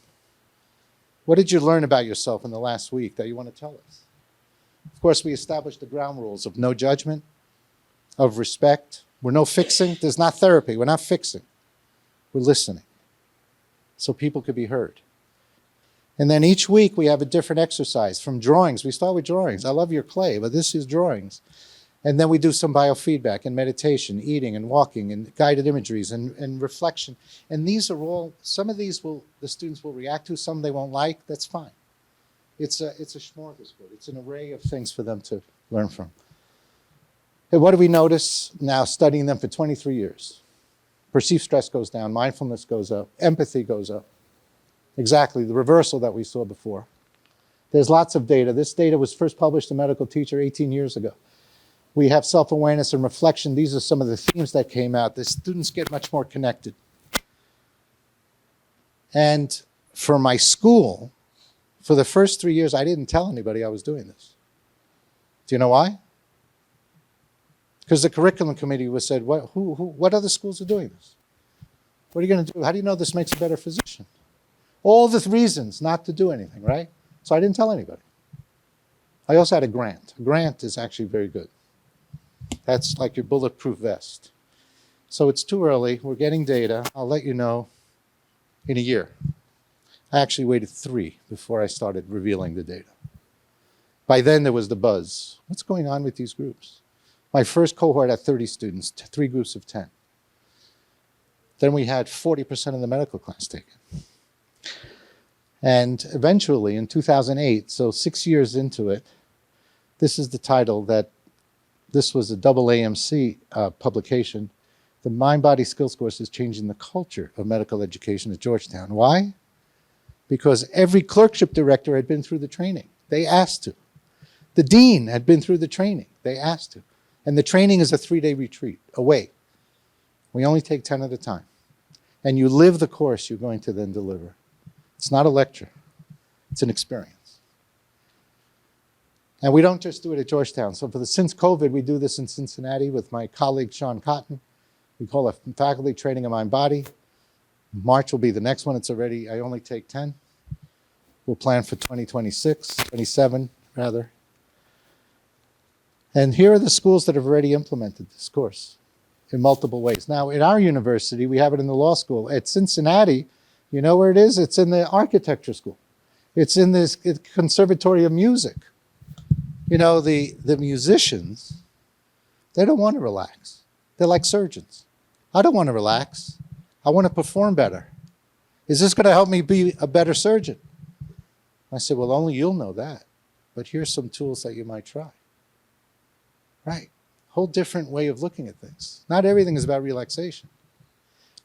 [SPEAKER 2] What did you learn about yourself in the last week that you want to tell us? Of course, we established the ground rules of no judgment, of respect. We're no fixing. There's not therapy. We're not fixing. We're listening so people could be heard. And then each week we have a different exercise. From drawings, we start with drawings. I love your clay, but this is drawings. And then we do some biofeedback and meditation, eating and walking and guided imageries and reflection. And these are all, some of these the students will react to, some they won't like, that's fine. It's a smorgasbord. It's an array of things for them to learn from. And what do we notice now studying them for 23 years? Perceived stress goes down, mindfulness goes up, empathy goes up. Exactly, the reversal that we saw before. There's lots of data. This data was first published in Medical Teacher 18 years ago. We have self-awareness and reflection. These are some of the themes that came out. The students get much more connected. And for my school, for the first 3 years, I didn't tell anybody I was doing this. Do you know why? Because the curriculum committee was said, what other schools are doing this? What are you going to do? How do you know this makes a better physician? All the reasons not to do anything, right? So I didn't tell anybody. I also had a grant. A grant is actually very good. That's like your bulletproof vest. So it's too early. We're getting data. I'll let you know in a year. I actually waited 3 before I started revealing the data. By then there was the buzz. What's going on with these groups? My first cohort had 30 students, 3 groups of 10. Then we had 40% of the medical class taken. And eventually, in 2008, so 6 years into it, this is the title that this was a double AMC publication. The Mind-Body Skills course is changing the culture of medical education at Georgetown. Why? Because every clerkship director had been through the training. They asked to. The dean had been through the training. They asked to. And the training is a 3-day retreat away. We only take 10 at a time. And you live the course you're going to then deliver. It's not a lecture. It's an experience. And we don't just do it at Georgetown. So since COVID, we do this in Cincinnati with my colleague, Sean Cotton. We call it Faculty Training of Mind Body. March will be the next one. It's already, I only take 10. We'll plan for 2026, 27 rather. And here are the schools that have already implemented this course in multiple ways. Now, in our university, we have it in the law school. At Cincinnati, you know where it is? It's in the architecture school. It's in this conservatory of music. You know, the musicians, they don't want to relax. They're like surgeons. I don't want to relax. I want to perform better. Is this going to help me be a better surgeon? I said, well, only you'll know that. But here's some tools that you might try. Right? Whole different way of looking at things. Not everything is about relaxation.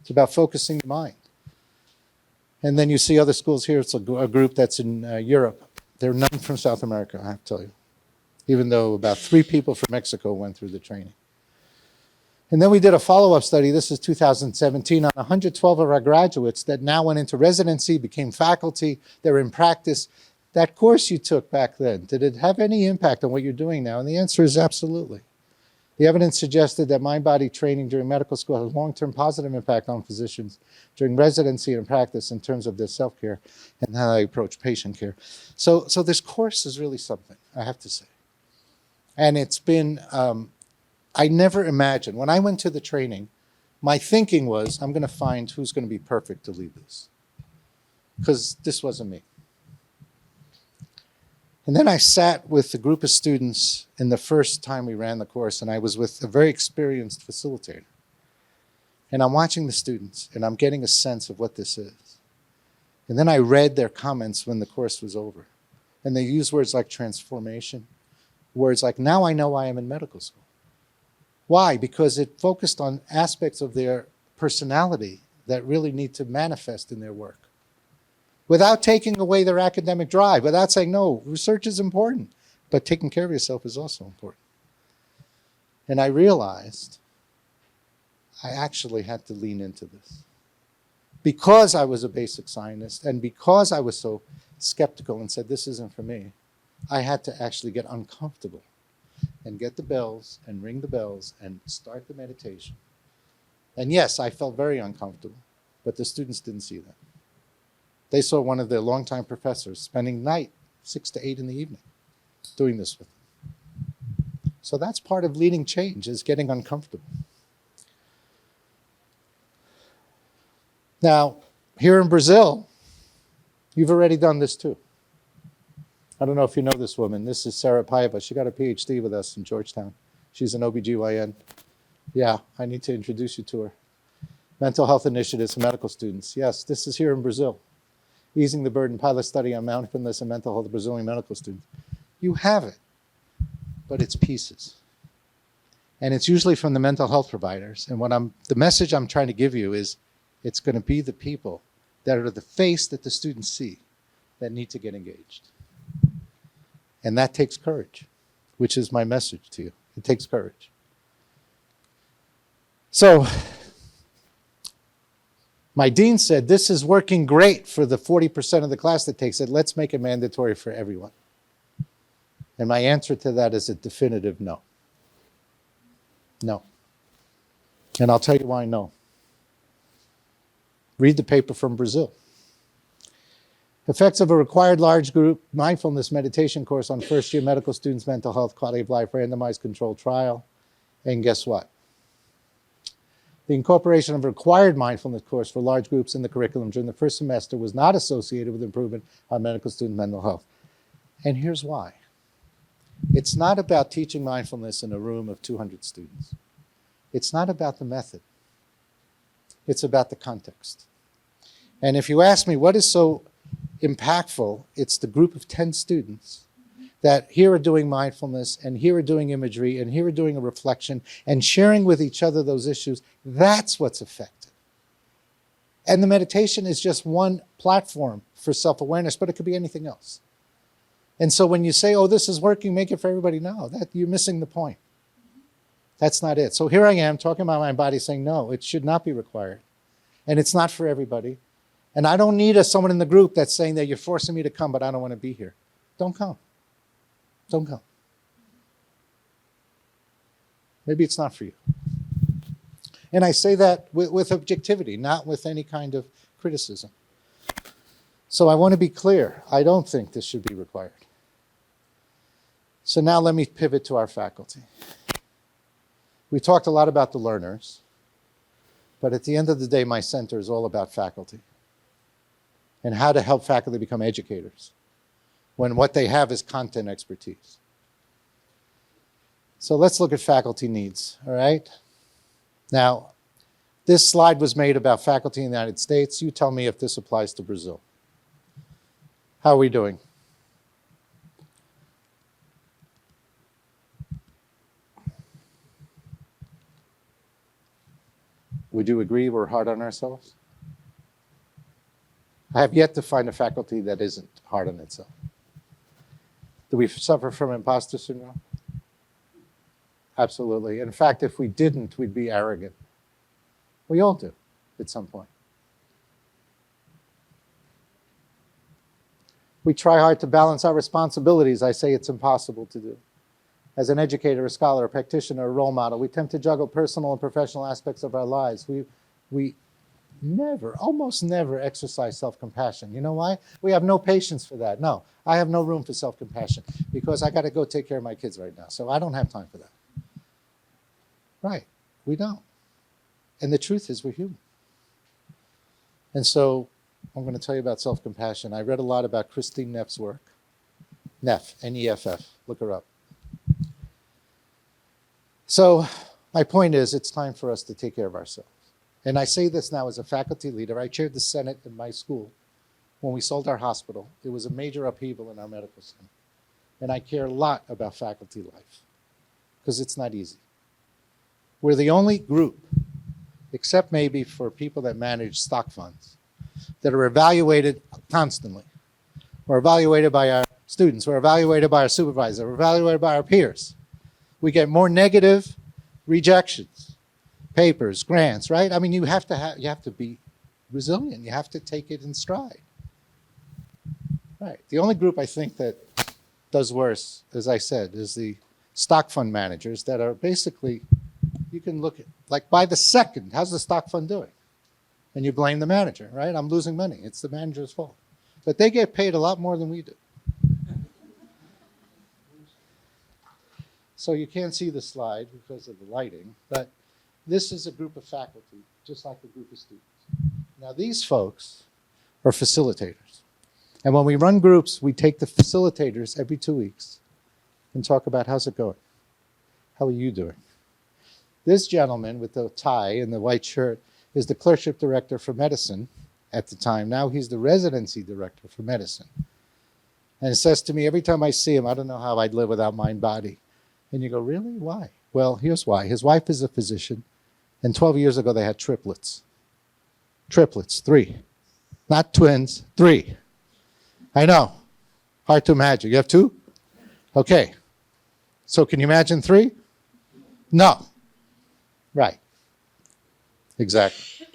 [SPEAKER 2] It's about focusing the mind. And then you see other schools here. It's a group that's in Europe. There are none from South America, I have to tell you. even though about 3 people from Mexico went through the training. And then we did a follow-up study, this is 2017, on 112 of our graduates that now went into residency, became faculty, they're in practice. That course you took back then, did it have any impact on what you're doing now? And the answer is absolutely. The evidence suggested that mind-body training during medical school has long-term positive impact on physicians during residency and practice in terms of their self-care and how they approach patient care. So this course is really something, I have to say. And it's been, I never imagined, when I went to the training, my thinking was, I'm going to find who's going to be perfect to lead this. Because this wasn't me. And then I sat with a group of students in the first time we ran the course, and I was with a very experienced facilitator. And I'm watching the students, and I'm getting a sense of what this is. And then I read their comments when the course was over. And they used words like transformation, words like, now I know why I'm in medical school. Why? Because it focused on aspects of their personality that really need to manifest in their work, without taking away their academic drive, without saying, no, research is important, but taking care of yourself is also important. And I realized I actually had to lean into this. Because I was a basic scientist and because I was so skeptical and said, this isn't for me, I had to actually get uncomfortable and get the bells and ring the bells and start the meditation. And yes, I felt very uncomfortable, but the students didn't see that. They saw one of their longtime professors spending night, 6 to 8 in the evening, doing this with them. So that's part of leading change, is getting uncomfortable. Now, here in Brazil, you've already done this too. I don't know if you know this woman. This is Sarah Paiva. She got a PhD with us in Georgetown. She's an OBGYN. Yeah, I need to introduce you to her. Mental health initiatives for medical students. Yes, this is here in Brazil. Easing the Burden pilot study on mindfulness and mental health of Brazilian medical students. You have it, but it's pieces. And it's usually from the mental health providers. And the message I'm trying to give you is, it's going to be the people that are the face that the students see that need to get engaged. And that takes courage, which is my message to you. It takes courage. So my dean said, this is working great for the 40% of the class that takes it. Let's make it mandatory for everyone. And my answer to that is a definitive no. No. And I'll tell you why no. Read the paper from Brazil. Effects of a required large group mindfulness meditation course on first-year medical students' mental health quality of life randomized controlled trial. And guess what? The incorporation of a required mindfulness course for large groups in the curriculum during the first semester was not associated with improvement on medical student mental health. And here's why. It's not about teaching mindfulness in a room of 200 students. It's not about the method. It's about the context. And if you ask me what is so impactful, it's the group of 10 students that here are doing mindfulness and here are doing imagery and here are doing a reflection and sharing with each other those issues. That's what's effective. And the meditation is just one platform for self-awareness, but it could be anything else. And so when you say, oh, this is working, make it for everybody, no, you're missing the point. That's not it. So here I am talking about my body saying, no, it should not be required. And it's not for everybody. And I don't need someone in the group that's saying that you're forcing me to come, but I don't want to be here. Don't come. Don't come. Maybe it's not for you. And I say that with objectivity, not with any kind of criticism. So I want to be clear. I don't think this should be required. So now let me pivot to our faculty. We talked a lot about the learners, but at the end of the day, my center is all about faculty and how to help faculty become educators when what they have is content expertise. So let's look at faculty needs, all right? Now, this slide was made about faculty in the United States. You tell me if this applies to Brazil. How are we doing? Would you agree we're hard on ourselves? I have yet to find a faculty that isn't hard on itself. Do we suffer from imposter syndrome? Absolutely. In fact, if we didn't, we'd be arrogant. We all do at some point. We try hard to balance our responsibilities. I say it's impossible to do. As an educator, a scholar, a practitioner, a role model, we attempt to juggle personal and professional aspects of our lives. We never, almost never exercise self-compassion. You know why? We have no patience for that. No, I have no room for self-compassion because I got to go take care of my kids right now. So I don't have time for that. Right, we don't. And the truth is we're human. And so I'm going to tell you about self-compassion. I read a lot about Christine Neff's work. Neff, N-E-F-F, look her up. So my point is it's time for us to take care of ourselves. And I say this now as a faculty leader. I chaired the Senate in my school when we sold our hospital. It was a major upheaval in our medical center. And I care a lot about faculty life because it's not easy. We're the only group, except maybe for people that manage stock funds, that are evaluated constantly. We're evaluated by our students. We're evaluated by our supervisor. We're evaluated by our peers. We get more negative rejections, papers, grants, right? I mean, you have to be resilient. You have to take it in stride. Right. The only group I think that does worse, as I said, is the stock fund managers that are basically, you can look at, like by the second, how's the stock fund doing? And you blame the manager, right? I'm losing money. It's the manager's fault. But they get paid a lot more than we do. So you can't see the slide because of the lighting, but this is a group of faculty, just like a group of students. Now these folks are facilitators. And when we run groups, we take the facilitators every 2 weeks and talk about how's it going? How are you doing? This gentleman with the tie and the white shirt is the clerkship director for medicine at the time. Now he's the residency director for medicine. And it says to me every time I see him, I don't know how I'd live without mind body. And you go, really? Why? Well, here's why. His wife is a physician, and 12 years ago they had triplets. Triplets, 3. Not twins, 3. I know. Hard to imagine. You have 2? Okay. So can you imagine 3? No. Right. Exactly.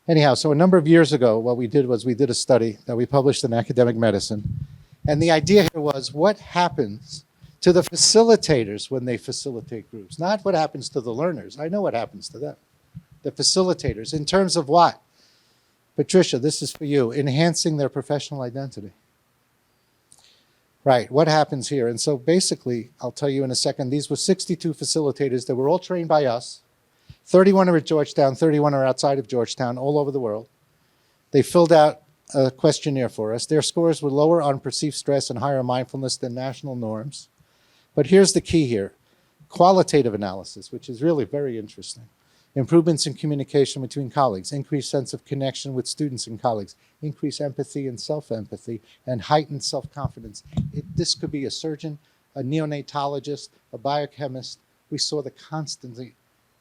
[SPEAKER 2] Anyhow, so a number of years ago, what we did was we did a study that we published in Academic Medicine. And the idea here was what happens to the facilitators when they facilitate groups, not what happens to the learners. I know what happens to them. The facilitators, in terms of what? Patricia, this is for you, enhancing their professional identity. Right, what happens here? And so basically, I'll tell you in a second, these were 62 facilitators that were all trained by us. 31 are at Georgetown, 31 are outside of Georgetown, all over the world. They filled out a questionnaire for us. Their scores were lower on perceived stress and higher mindfulness than national norms. But here's the key here, qualitative analysis, which is really very interesting. Improvements in communication between colleagues, increased sense of connection with students and colleagues, increased empathy and self-empathy, and heightened self-confidence. This could be a surgeon, a neonatologist, a biochemist. We saw the constantly.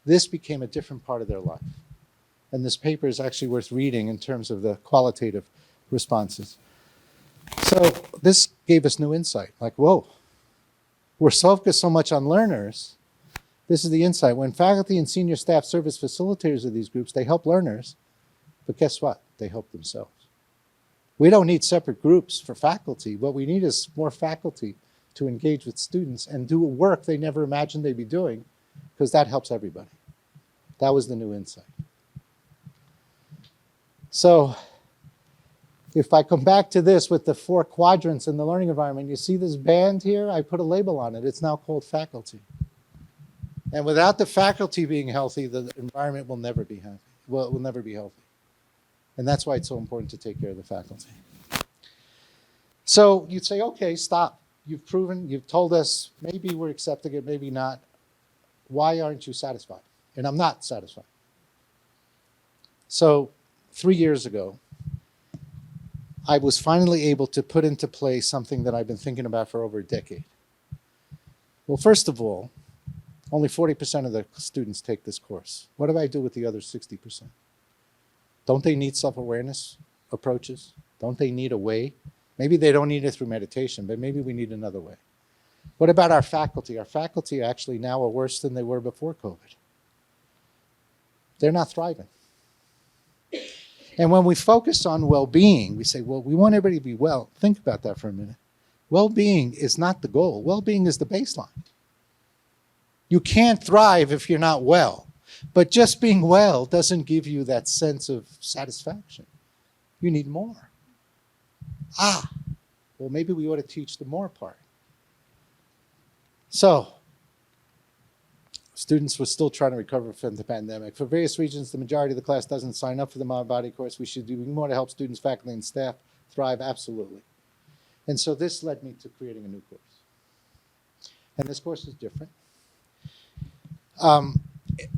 [SPEAKER 2] This became a different part of their life. And this paper is actually worth reading in terms of the qualitative responses. So this gave us new insight, like, whoa, we're focused so much on learners. This is the insight. When faculty and senior staff serve as facilitators of these groups, they help learners, but guess what? They help themselves. We don't need separate groups for faculty. What we need is more faculty to engage with students and do work they never imagined they'd be doing, because that helps everybody. That was the new insight. So if I come back to this with the 4 quadrants in the learning environment, you see this band here? I put a label on it. It's now called faculty. And without the faculty being healthy, the environment will never be happy. Well, it will never be healthy. And that's why it's so important to take care of the faculty. So you'd say, okay, stop. You've proven, you've told us, maybe we're accepting it, maybe not. Why aren't you satisfied? And I'm not satisfied. So 3 years ago, I was finally able to put into place something that I've been thinking about for over a decade. Well, first of all, only 40% of the students take this course. What do I do with the other 60%? Don't they need self-awareness approaches? Don't they need a way Maybe they don't need it through meditation, but maybe we need another way. What about our faculty? Our faculty actually now are worse than they were before COVID. They're not thriving. And when we focus on well-being, we say, well, we want everybody to be well. Think about that for a minute. Well-being is not the goal. Well-being is the baseline. You can't thrive if you're not well. But just being well doesn't give you that sense of satisfaction. You need more. Well, maybe we ought to teach the more part. So, students were still trying to recover from the pandemic. For various reasons, the majority of the class doesn't sign up for the Mind Body course. We should do more to help students, faculty, and staff thrive, absolutely. And so this led me to creating a new course. And this course is different.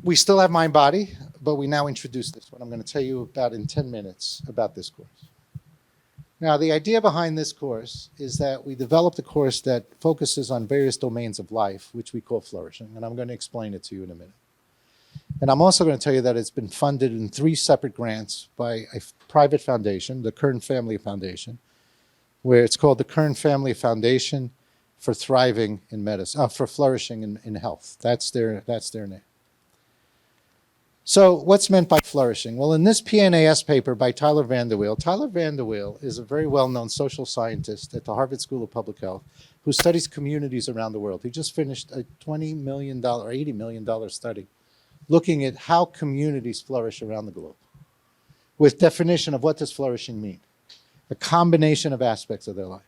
[SPEAKER 2] We still have Mind Body, but we now introduce this one. I'm going to tell you about in 10 minutes about this course. Now, the idea behind this course is that we developed a course that focuses on various domains of life, which we call Flourishing, and I'm going to explain it to you in a minute. And I'm also going to tell you that it's been funded in 3 separate grants by a private foundation, the Kern Family Foundation, where it's called the Kern Family Foundation for Thriving in Medicine, for Flourishing in Health. That's their name. So what's meant by flourishing? Well, in this PNAS paper by Tyler Vanderweel is a very well-known social scientist at the Harvard School of Public Health who studies communities around the world. He just finished a $20 million or $80 million study looking at how communities flourish around the globe with definition of what does flourishing mean, a combination of aspects of their life.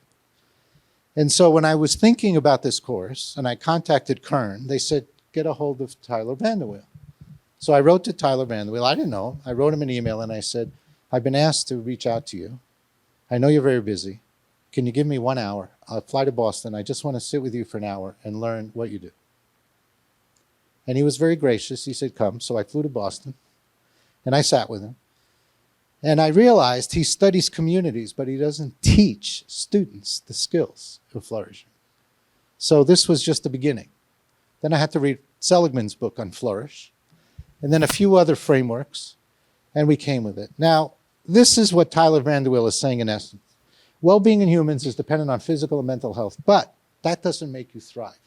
[SPEAKER 2] And so when I was thinking about this course and I contacted Kern, they said, get a hold of Tyler Vanderweel. So I wrote to Tyler Vanderweel. I didn't know. I wrote him an email and I said, I've been asked to reach out to you. I know you're very busy. Can you give me 1 hour? I'll fly to Boston. I just want to sit with you for an hour and learn what you do. And he was very gracious. He said, come. So I flew to Boston and I sat with him. And I realized he studies communities, but he doesn't teach students the skills of flourishing. So this was just the beginning. Then I had to read Seligman's book on Flourish, and then a few other frameworks, and we came with it. Now, this is what Tyler Vanderweel is saying in essence. Well-being in humans is dependent on physical and mental health, but that doesn't make you thrive.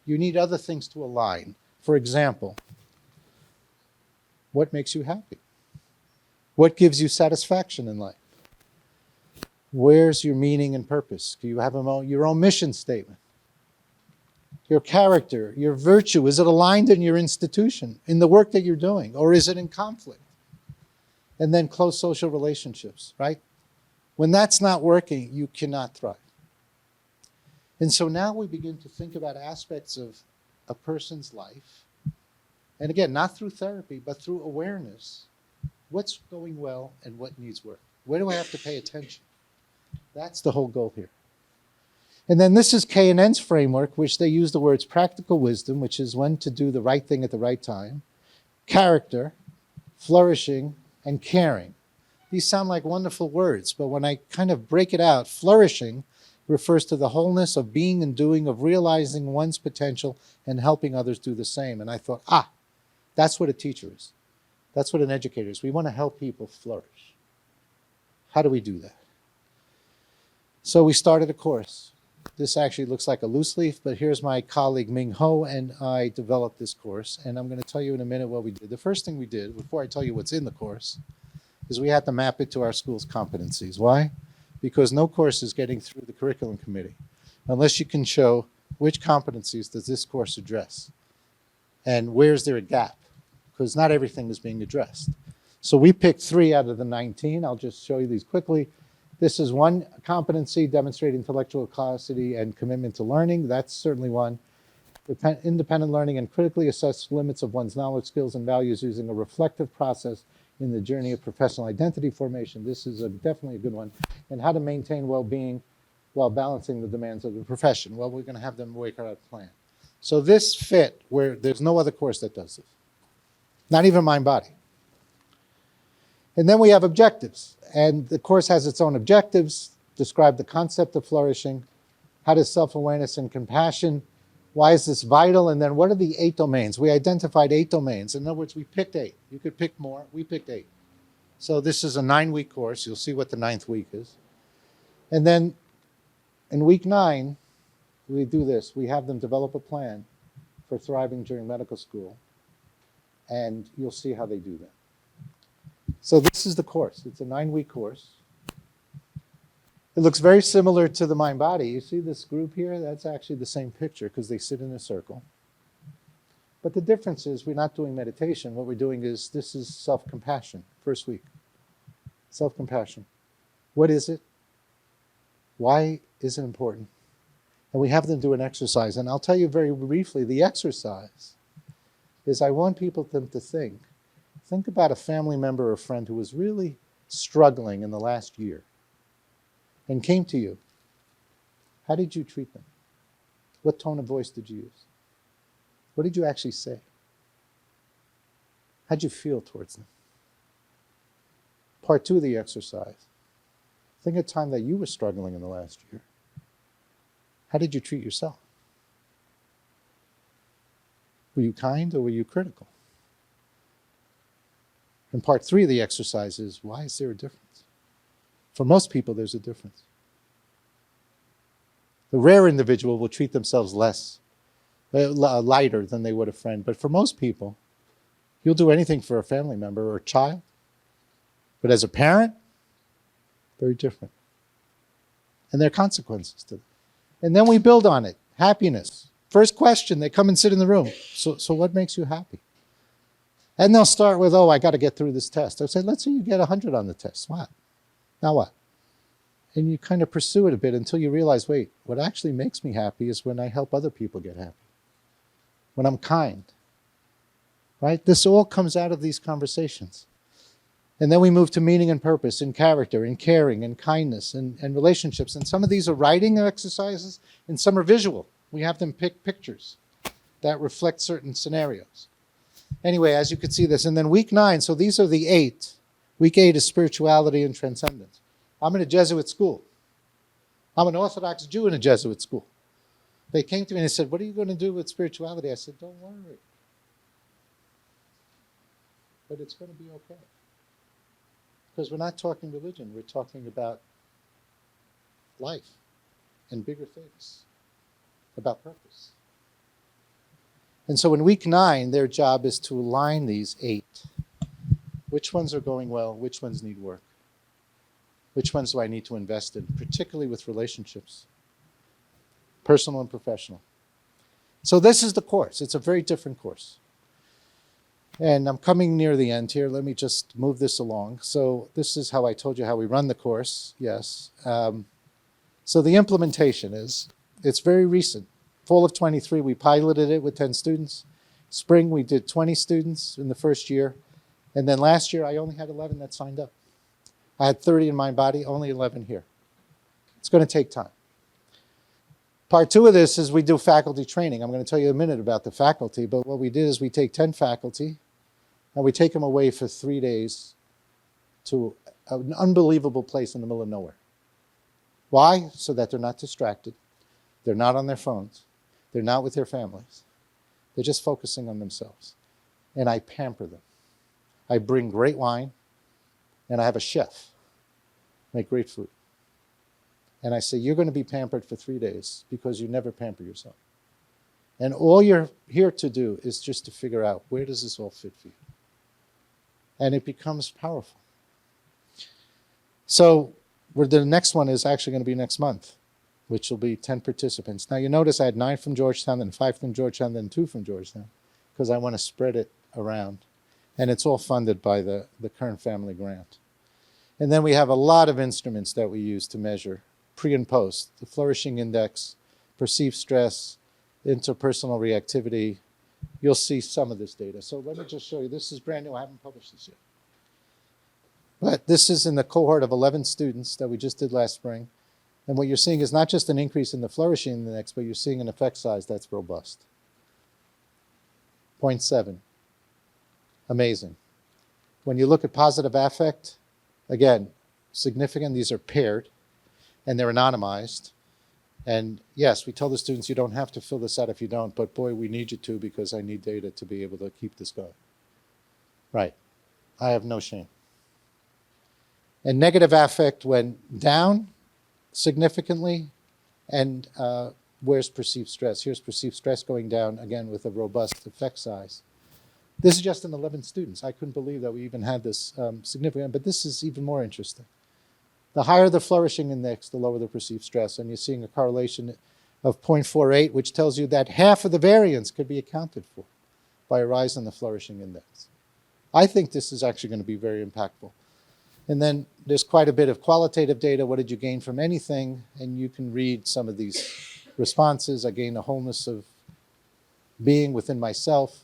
[SPEAKER 2] You need other things to align. For example, what makes you happy? What gives you satisfaction in life? Where's your meaning and purpose? Do you have your own mission statement? Your character, your virtue, is it aligned in your institution, in the work that you're doing, or is it in conflict? And then close social relationships, right? When that's not working, you cannot thrive. And so now we begin to think about aspects of a person's life, and again, not through therapy, but through awareness. What's going well and what needs work? Where do I have to pay attention? That's the whole goal here. And then this is K&N's framework, which they use the words practical wisdom, which is when to do the right thing at the right time, character, flourishing, and caring. These sound like wonderful words, but when I kind of break it out, flourishing refers to the wholeness of being and doing, of realizing one's potential and helping others do the same. And I thought, that's what a teacher is. That's what an educator is. We want to help people flourish. How do we do that? So we started a course. This actually looks like a loose leaf, but here's my colleague Ming Ho, and I developed this course. And I'm going to tell you in a minute what we did. The first thing we did, before I tell you what's in the course, is we had to map it to our school's competencies. Why? Because no course is getting through the curriculum committee unless you can show which competencies does this course address and where's there a gap, because not everything is being addressed. So we picked 3 out of the 19. I'll just show you these quickly. This is one competency, demonstrate intellectual capacity and commitment to learning. That's certainly one. Independent learning and critically assess limits of one's knowledge, skills, and values using a reflective process in the journey of professional identity formation. This is definitely a good one. And how to maintain well-being while balancing the demands of the profession. Well, we're going to have them work out a plan. So this fit where there's no other course that does this. Not even Mind Body. And then we have objectives. And the course has its own objectives, describe the concept of flourishing, how does self-awareness and compassion, why is this vital, and then what are the 8 domains? We identified 8 domains. In other words, we picked 8. You could pick more. We picked 8. So this is a 9-week course. You'll see what the 9th week is. And then In week 9, we do this. We have them develop a plan for thriving during medical school, and you'll see how they do that. So this is the course. It's a 9-week course. It looks very similar to the mind-body. You see this group here? That's actually the same picture because they sit in a circle. But the difference is we're not doing meditation. What we're doing is, this is self-compassion, first week. Self-compassion. What is it? Why is it important? And we have them do an exercise. And I'll tell you very briefly, the exercise is I want people to think about a family member or friend who was really struggling in the last year and came to you. How did you treat them? What tone of voice did you use? What did you actually say? How'd you feel towards them? Part 2 of the exercise. Think of a time that you were struggling in the last year. How did you treat yourself? Were you kind or were you critical? And part 3 of the exercise is, why is there a difference? For most people, there's a difference. The rare individual will treat themselves lighter than they would a friend. But for most people, you'll do anything for a family member or a child. But as a parent, very different. And there are consequences to that. And then we build on it. Happiness. First question, they come and sit in the room. So what makes you happy? And they'll start with, I got to get through this test. I'll say, let's say you get 100 on the test. What? Now what? And you kind of pursue it a bit until you realize, wait, what actually makes me happy is when I help other people get happy. When I'm kind. Right? This all comes out of these conversations. And then we move to meaning and purpose, and character, and caring, and kindness, and relationships. And some of these are writing exercises, and some are visual. We have them pick pictures that reflect certain scenarios. Anyway, as you could see this. And then week 9, so these are the 8. Week 8 is spirituality and transcendence. I'm in a Jesuit school. I'm an Orthodox Jew in a Jesuit school. They came to me and they said, what are you going to do with spirituality? I said, don't worry. But it's going to be okay. Because we're not talking religion. We're talking about life and bigger things, about purpose. And so in week 9, their job is to align these 8. Which ones are going well? Which ones need work? Which ones do I need to invest in, particularly with relationships, personal and professional? So this is the course. It's a very different course. And I'm coming near the end here. Let me just move this along. So this is how I told you how we run the course. Yes. So the implementation is, it's very recent. Fall of 23, we piloted it with 10 students. Spring, we did 20 students in the first year. And then last year, I only had 11 that signed up. I had 30 in my body, only 11 here. It's going to take time. Part 2 of this is we do faculty training. I'm going to tell you a minute about the faculty, but what we did is we take 10 faculty and we take them away for 3 days to an unbelievable place in the middle of nowhere. Why? So that they're not distracted. They're not on their phones. They're not with their families. They're just focusing on themselves. And I pamper them. I bring great wine, and I have a chef make great food. And I say, you're going to be pampered for 3 days because you never pamper yourself. And all you're here to do is just to figure out, where does this all fit for you? And it becomes powerful. So the next one is actually going to be next month, which will be 10 participants. Now you notice I had 9 from Georgetown, then 5 from Georgetown, then 2 from Georgetown, because I want to spread it around. And it's all funded by the current family grant. And then we have a lot of instruments that we use to measure pre and post, the Flourishing Index, perceived stress, interpersonal reactivity. You'll see some of this data. So let me just show you. This is brand new. I haven't published this yet. But this is in the cohort of 11 students that we just did last spring. And what you're seeing is not just an increase in the Flourishing Index, but you're seeing an effect size that's robust. 0.7. Amazing. When you look at positive affect, again, significant. These are paired, and they're anonymized. And yes, we tell the students, you don't have to fill this out if you don't, but boy, we need you to because I need data to be able to keep this going. Right. I have no shame. And negative affect went down significantly And where's perceived stress? Here's perceived stress going down, again, with a robust effect size. This is just in 11 students. I couldn't believe that we even had this significant, but this is even more interesting. The higher the flourishing index, the lower the perceived stress. And you're seeing a correlation of 0.48, which tells you that half of the variance could be accounted for by a rise in the flourishing index. I think this is actually going to be very impactful. And then there's quite a bit of qualitative data. What did you gain from anything? And you can read some of these responses. I gained a wholeness of being within myself.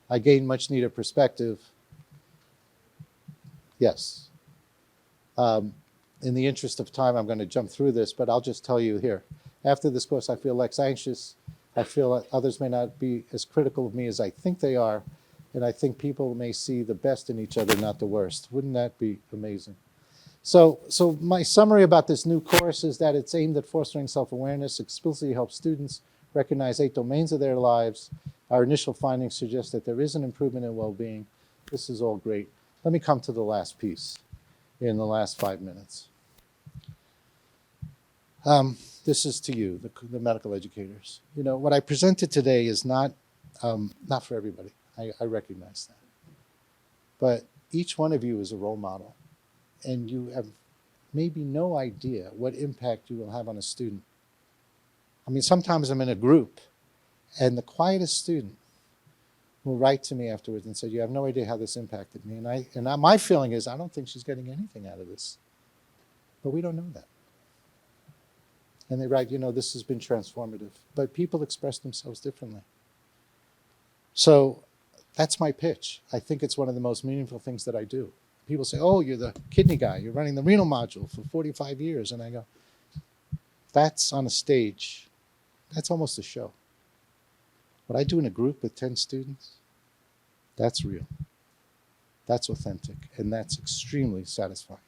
[SPEAKER 2] I gained much needed perspective. Yes. In the interest of time, I'm going to jump through this, but I'll just tell you here. After this course, I feel less anxious. I feel that others may not be as critical of me as I think they are. And I think people may see the best in each other, not the worst. Wouldn't that be amazing? So my summary about this new course is that it's aimed at fostering self-awareness, explicitly helps students recognize 8 domains of their lives. Our initial findings suggest that there is an improvement in well-being. This is all great. Let me come to the last piece in the last 5 minutes. This is to you, the medical educators. You know, what I presented today is not for everybody. I recognize that. But each one of you is a role model, and you have maybe no idea what impact you will have on a student. I mean, sometimes I'm in a group, and the quietest student will write to me afterwards and say, you have no idea how this impacted me. And my feeling is, I don't think she's getting anything out of this. But we don't know that. And they write, you know, this has been transformative. But people express themselves differently. So that's my pitch. I think it's one of the most meaningful things that I do. People say, oh, you're the kidney guy. You're running the renal module for 45 years. And I go, that's on a stage. That's almost a show. What I do in a group with 10 students, that's real. That's authentic. And that's extremely satisfying.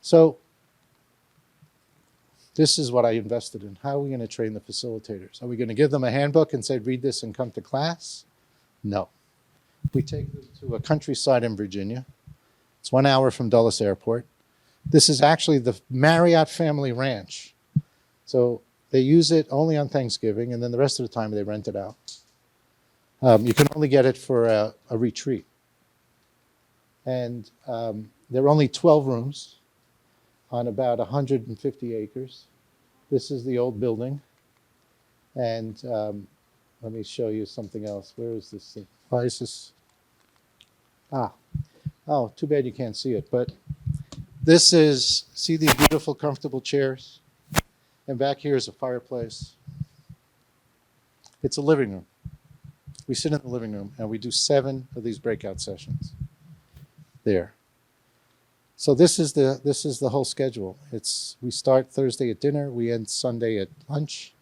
[SPEAKER 2] So this is what I invested in. How are we going to train the facilitators? Are we going to give them a handbook and say, read this and come to class? No. We take them to a countryside in Virginia. It's 1 hour from Dulles Airport. This is actually the Marriott family ranch. So they use it only on Thanksgiving, and then the rest of the time they rent it out. You can only get it for a retreat. And there are only 12 rooms on about 150 acres. This is the old building. And let me show you something else. Where is this thing? Why is this? Oh, too bad you can't see it. But this is, see these beautiful, comfortable chairs? And back here is a fireplace. It's a living room. We sit in the living room and we do 7 of these breakout sessions there. So this is the whole schedule. We start Thursday at dinner, we end Sunday at lunch.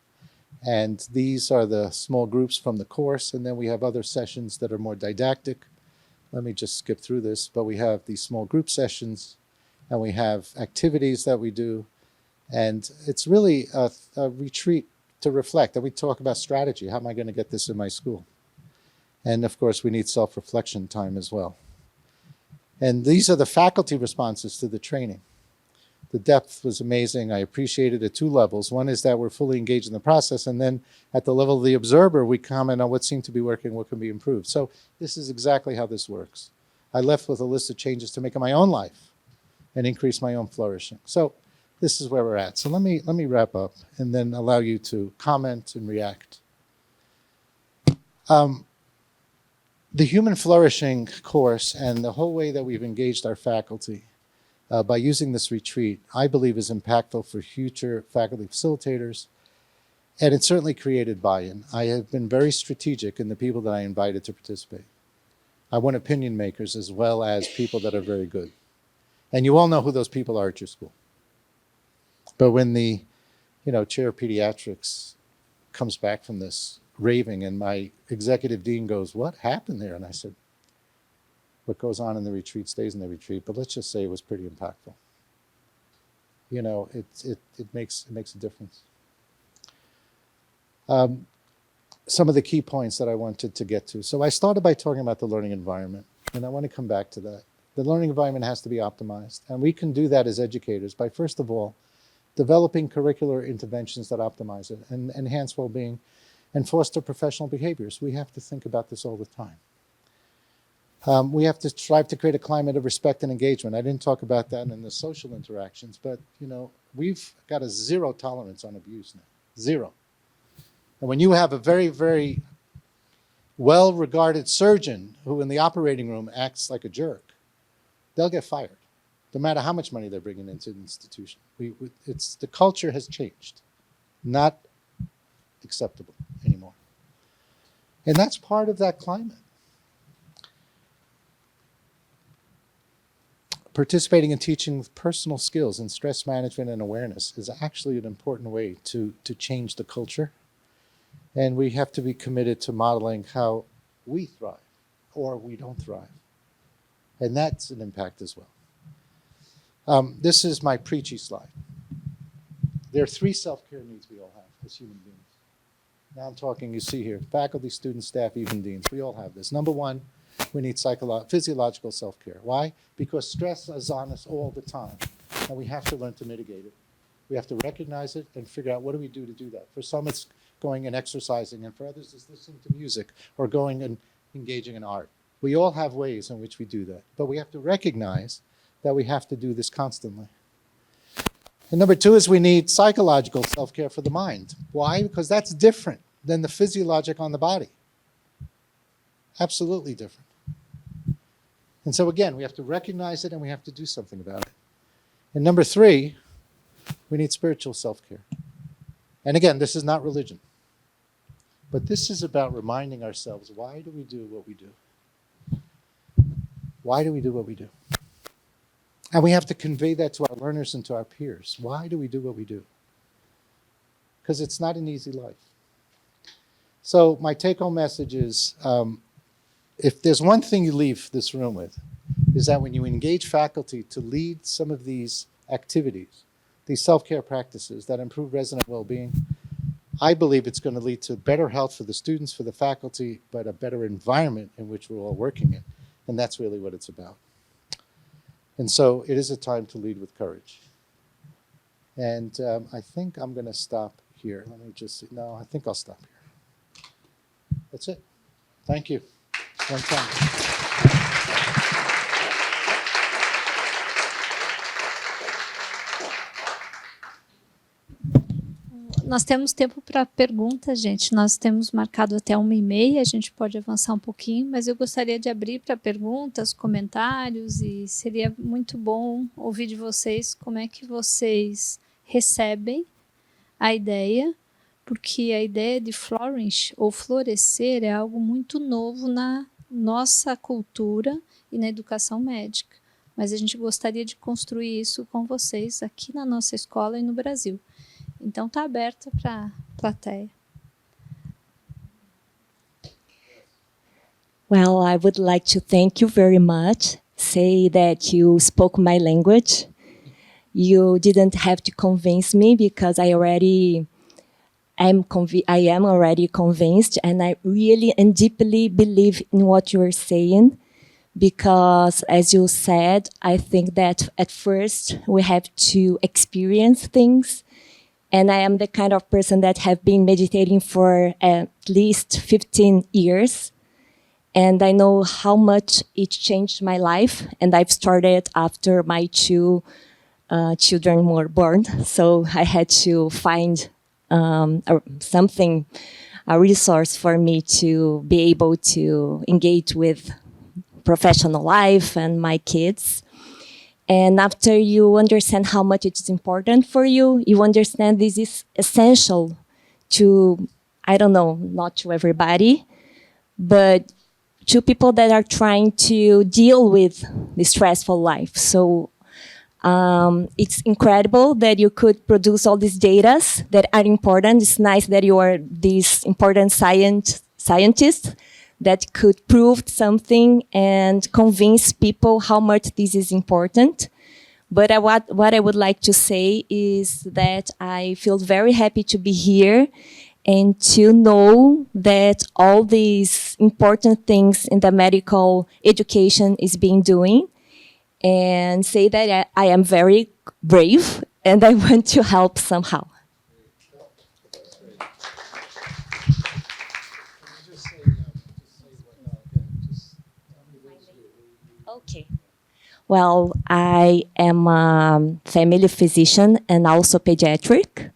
[SPEAKER 2] And these are the small groups from the course. And then we have other sessions that are more didactic. Let me just skip through this. But we have these small group sessions, and we have activities that we do. And it's really a retreat to reflect. And we talk about strategy. How am I going to get this in my school? And of course, we need self-reflection time as well. And these are the faculty responses to the training. The depth was amazing. I appreciated it at 2 levels. One is that we're fully engaged in the process, and then at the level of the observer, we comment on what seemed to be working, what can be improved. So this is exactly how this works. I left with a list of changes to make in my own life and increase my own flourishing. So this is where we're at. So let me wrap up and then allow you to comment and react. The Human Flourishing course and the whole way that we've engaged our faculty by using this retreat, I believe is impactful for future faculty facilitators, and it certainly created buy-in. I have been very strategic in the people that I invited to participate. I want opinion makers as well as people that are very good. And you all know who those people are at your school. But when the chair of pediatrics comes back from this raving and my executive dean goes, what happened there? And I said, what goes on in the retreat stays in the retreat, but let's just say it was pretty impactful. It makes a difference. Some of the key points that I wanted to get to. So I started by talking about the learning environment, and I want to come back to that. The learning environment has to be optimized, and we can do that as educators by, first of all, developing curricular interventions that optimize it and enhance well-being and foster professional behaviors. We have to think about this all the time. We have to strive to create a climate of respect and engagement. I didn't talk about that in the social interactions, but we've got a zero tolerance on abuse now, zero. And when you have a very, very well-regarded surgeon who in the operating room acts like a jerk, they'll get fired, no matter how much money they're bringing into the institution. The culture has changed, not acceptable anymore. And that's part of that climate. Participating in teaching with personal skills in stress management and awareness is actually an important way to change the culture. And we have to be committed to modeling how we thrive or we don't thrive. And that's an impact as well. This is my preachy slide. There are 3 self-care needs we all have as human beings. Now I'm talking, you see here, faculty, students, staff, even deans. We all have this. Number 1, we need physiological self-care. Why? Because stress is on us all the time, and we have to learn to mitigate it. We have to recognize it and figure out what do we do to do that. For some, it's going and exercising, and for others, it's listening to music or going and engaging in art. We all have ways in which we do that, but we have to recognize that we have to do this constantly. And number 2 is we need psychological self-care for the mind. Why? Because that's different than the physiologic on the body. Absolutely different. And so again, we have to recognize it and we have to do something about it. And number 3, we need spiritual self-care. And again, this is not religion. But this is about reminding ourselves, why do we do what we do? Why do we do what we do? And we have to convey that to our learners and to our peers. Why do we do what we do? Because it's not an easy life. So my take-home message is, if there's one thing you leave this room with, is that when you engage faculty to lead some of these activities, these self-care practices that improve resident well-being, I believe it's going to lead to better health for the students, for the faculty, but a better environment in which we're all working in. And that's really what it's about. And so it is a time to lead with courage. And I think I'm going to stop here. Let me just see. No, I think I'll stop here. That's it. Thank you. One time.
[SPEAKER 1] Nós temos tempo para perguntas, gente. Nós temos marcado até 1h30, a gente pode avançar um pouquinho, mas eu gostaria de abrir para perguntas, comentários, e seria muito bom ouvir de vocês como é que vocês recebem a ideia, porque a ideia de flourish, ou florescer, é algo muito novo na nossa cultura e na educação médica. Mas a gente gostaria de construir isso com vocês aqui na nossa escola e no Brasil. Então, está aberta para a plateia.
[SPEAKER 3] Well, I would like to thank you very much. Say that you spoke my language. You didn't have to convince me because I am already convinced, and I really and deeply believe in what you are saying. Because, as you said, I think that at first we have to experience things. And I am the kind of person that have been meditating for at least 15 years. And I know how much it changed my life. And I've started after my 2 children were born. So I had to find a resource for me to be able to engage with professional life and my kids. And after you understand how much it is important for you, you understand this is essential to, I don't know, not to everybody, but to people that are trying to deal with the stressful life. So it's incredible that you could produce all these data that are important. It's nice that you are these important scientists that could prove something and convince people how much this is important. But what I would like to say is that I feel very happy to be here and to know that all these important things in the medical education is being doing, and say that I am very brave and I want to help somehow. Okay. Well, I am a family physician and also pediatric,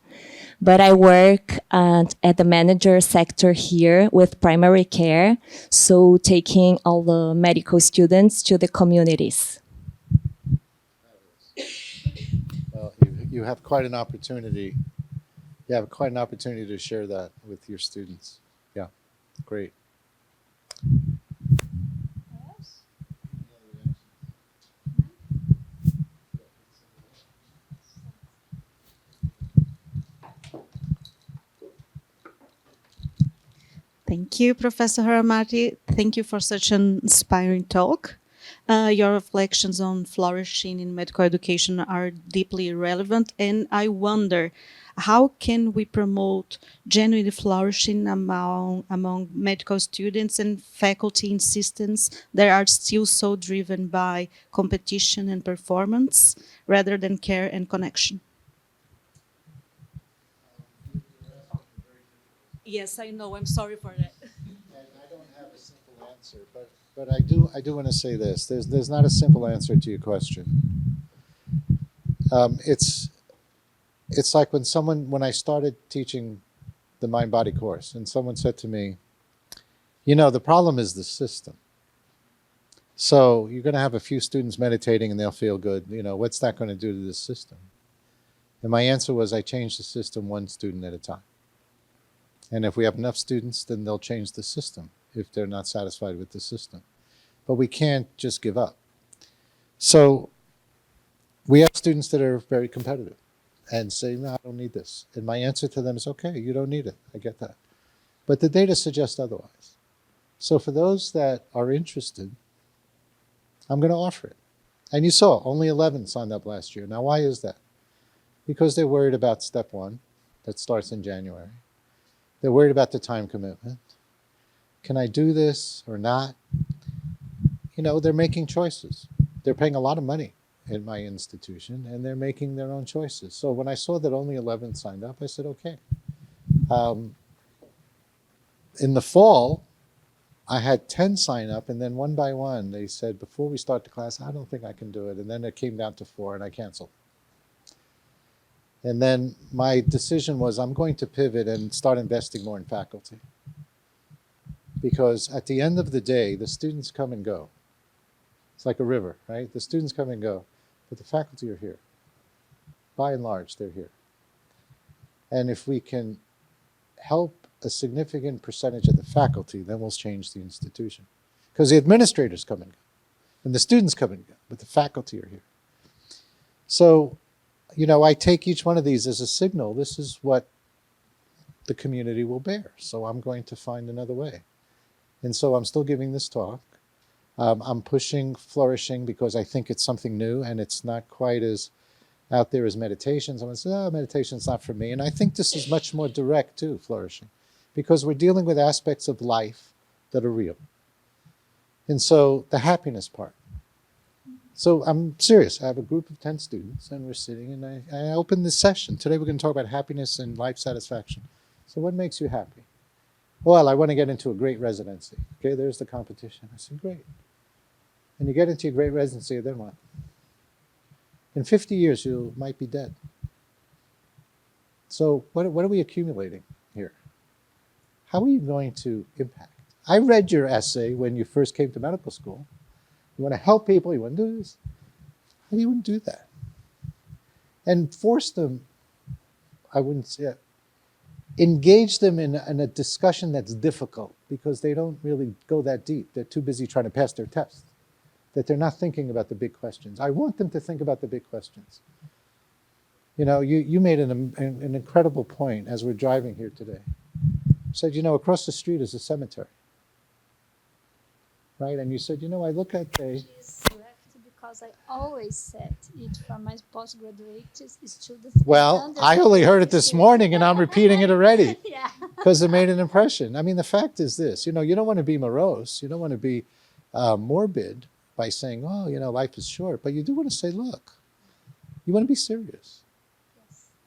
[SPEAKER 3] but I work at the manager sector here with primary care, so taking all the medical students to the communities.
[SPEAKER 2] Well, you have quite an opportunity. You have quite an opportunity to share that with your students. Yeah, great.
[SPEAKER 4] Thank you, Professor Haramadi. Thank you for such an inspiring talk. Your reflections on flourishing in medical education are deeply relevant, and I wonder, how can we promote genuine flourishing among medical students and faculty in systems that are still so driven by competition and performance rather than care and connection? Yes, I know. I'm sorry for that.
[SPEAKER 2] And I don't have a simple answer, but I do want to say this. There's not a simple answer to your question. It's like when I started teaching the mind body course, and someone said to me, the problem is the system. So you're going to have a few students meditating and they'll feel good. What's that going to do to the system? And my answer was, I change the system one student at a time. And if we have enough students, then they'll change the system if they're not satisfied with the system. But we can't just give up. So we have students that are very competitive and say, no, I don't need this. And my answer to them is, okay, you don't need it. I get that. But the data suggests otherwise. So for those that are interested, I'm going to offer it. And you saw only 11 signed up last year. Now, why is that? Because they're worried about step one that starts in January. They're worried about the time commitment. Can I do this or not? They're making choices. They're paying a lot of money in my institution, and they're making their own choices. So when I saw that only 11 signed up, I said, okay. In the fall, I had 10 sign up, and then one by one, they said, before we start the class, I don't think I can do it. And then it came down to 4, and I canceled. And then my decision was, I'm going to pivot and start investing more in faculty. Because at the end of the day, the students come and go. It's like a river, right? The students come and go, but the faculty are here. By and large, they're here. And if we can help a significant percentage of the faculty, then we'll change the institution. Because the administrators come and go, and the students come and go, but the faculty are here. So, I take each one of these as a signal. This is what the community will bear. So I'm going to find another way. And so I'm still giving this talk. I'm pushing Flourishing because I think it's something new and it's not quite as out there as meditation. Someone says, oh, meditation's not for me. And I think this is much more direct too, Flourishing, because we're dealing with aspects of life that are real. And so the happiness part. So I'm serious. I have a group of 10 students and we're sitting and I open this session. Today we're going to talk about happiness and life satisfaction. So what makes you happy? Well, I want to get into a great residency. Okay, there's the competition. I said, great. And you get into a great residency, then what? In 50 years, you might be dead. So what are we accumulating here? How are you going to impact? I read your essay when you first came to medical school. You want to help people, you want to do this. How do you do that? And force them, I wouldn't say, engage them in a discussion that's difficult because they don't really go that deep. They're too busy trying to pass their test, that they're not thinking about the big questions. I want them to think about the big questions. You made an incredible point as we're driving here today. You said, across the street is a cemetery. Right? And you said, I look at the...
[SPEAKER 1] Because I always said it from my postgraduate students.
[SPEAKER 2] Well, I only heard it this morning and I'm repeating it already.
[SPEAKER 1] Yeah.
[SPEAKER 2] Because it made an impression. I mean, the fact is this, you don't want to be morose. You don't want to be morbid by saying, oh, life is short. But you do want to say, look, you want to be serious.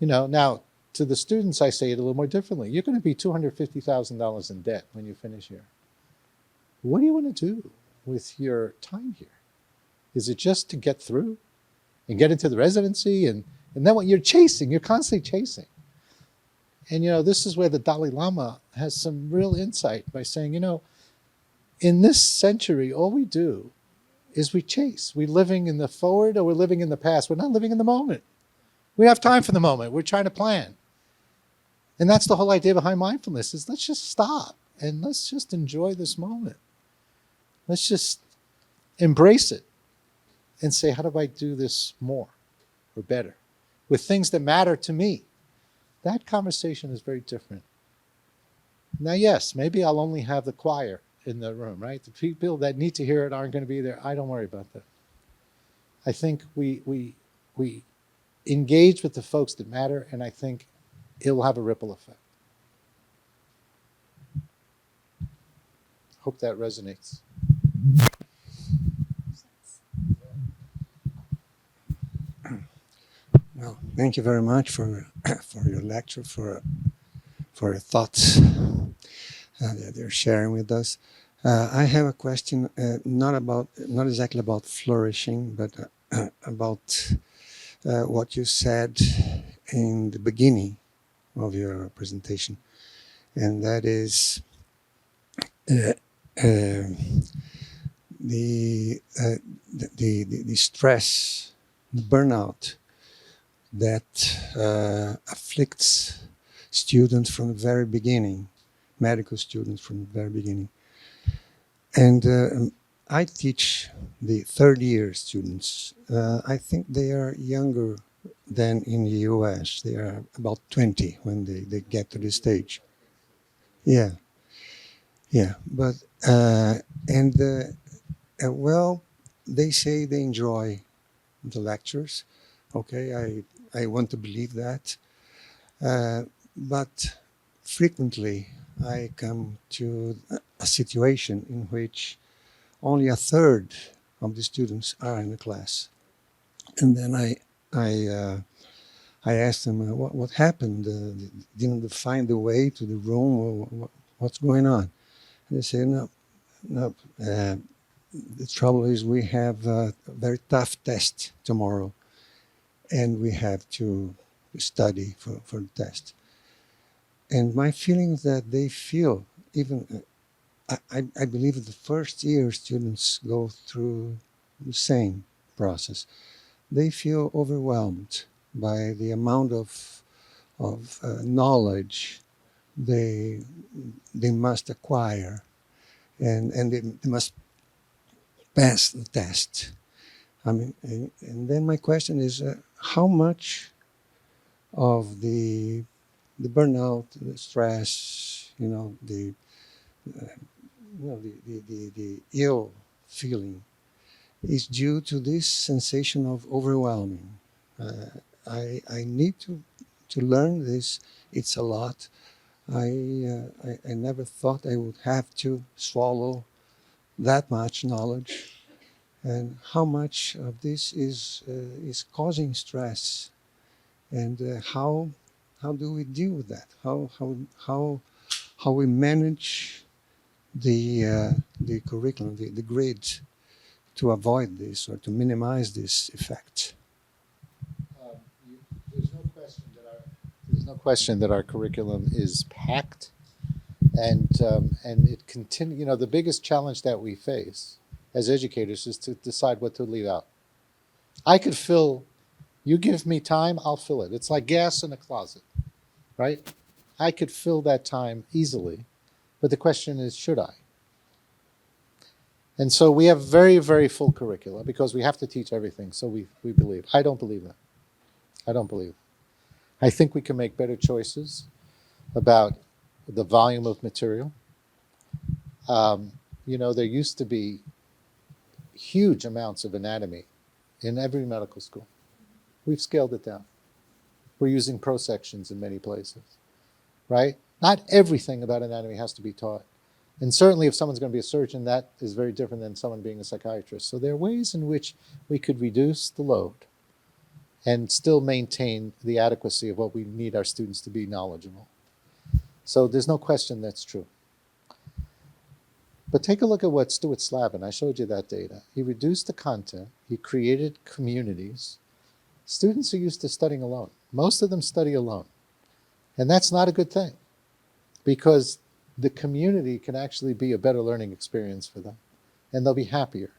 [SPEAKER 2] Now to the students, I say it a little more differently. You're going to be $250,000 in debt when you finish here. What do you want to do with your time here? Is it just to get through and get into the residency? And then what you're chasing, you're constantly chasing. And, this is where the Dalai Lama has some real insight by saying, in this century, all we do is we chase. We're living in the forward or we're living in the past. We're not living in the moment. We don't have time for the moment. We're trying to plan. And that's the whole idea behind mindfulness is let's just stop and let's just enjoy this moment. Let's just embrace it and say, how do I do this more or better with things that matter to me? That conversation is very different. Now, yes, maybe I'll only have the choir in the room, right? The people that need to hear it aren't going to be there. I don't worry about that. I think we engage with the folks that matter, and I think it will have a ripple effect. Hope that resonates.
[SPEAKER 5] Well, thank you very much for your lecture, for your thoughts that you're sharing with us. I have a question, not exactly about flourishing, but about what you said in the beginning of your presentation, and that is the stress, the burnout that afflicts students from the very beginning, medical students from the very beginning. And I teach the third year students. I think they are younger than in the US. They are about 20 when they get to this stage. Yeah, yeah. But, well, they say they enjoy the lectures. Okay, I want to believe that. But frequently I come to a situation in which only a third of the students are in the class. And then I ask them, what happened? Didn't they find the way to the room? Or what's going on? And they say, no. The trouble is we have a very tough test tomorrow, and we have to study for the test. And my feeling is that they feel, even, I believe the first year students go through the same process. They feel overwhelmed by the amount of knowledge they must acquire, and they must pass the test. I mean, and then my question is, how much of the burnout, the stress, the the ill feeling is due to this sensation of overwhelming. I need to learn this. It's a lot. I never thought I would have to swallow that much knowledge, and how much of this is causing stress, and how do we deal with that? How we manage the curriculum, the grid, to avoid this or to minimize this effect?
[SPEAKER 2] There's no question that our curriculum is packed, and it continue. The biggest challenge that we face as educators is to decide what to leave out. I could fill. You give me time, I'll fill it. It's like gas in a closet, right? I could fill that time easily, but the question is, should I? And so we have very, very full curricula because we have to teach everything. So we believe. I don't believe that. I don't believe. I think we can make better choices about the volume of material. There used to be huge amounts of anatomy in every medical school. We've scaled it down. We're using prosections in many places, right? Not everything about anatomy has to be taught. And certainly if someone's going to be a surgeon, that is very different than someone being a psychiatrist. So there are ways in which we could reduce the load and still maintain the adequacy of what we need our students to be knowledgeable. So there's no question that's true. But take a look at what Stuart Slavin, I showed you that data. He reduced the content, he created communities. Students are used to studying alone. Most of them study alone. And that's not a good thing, because the community can actually be a better learning experience for them, and they'll be happier.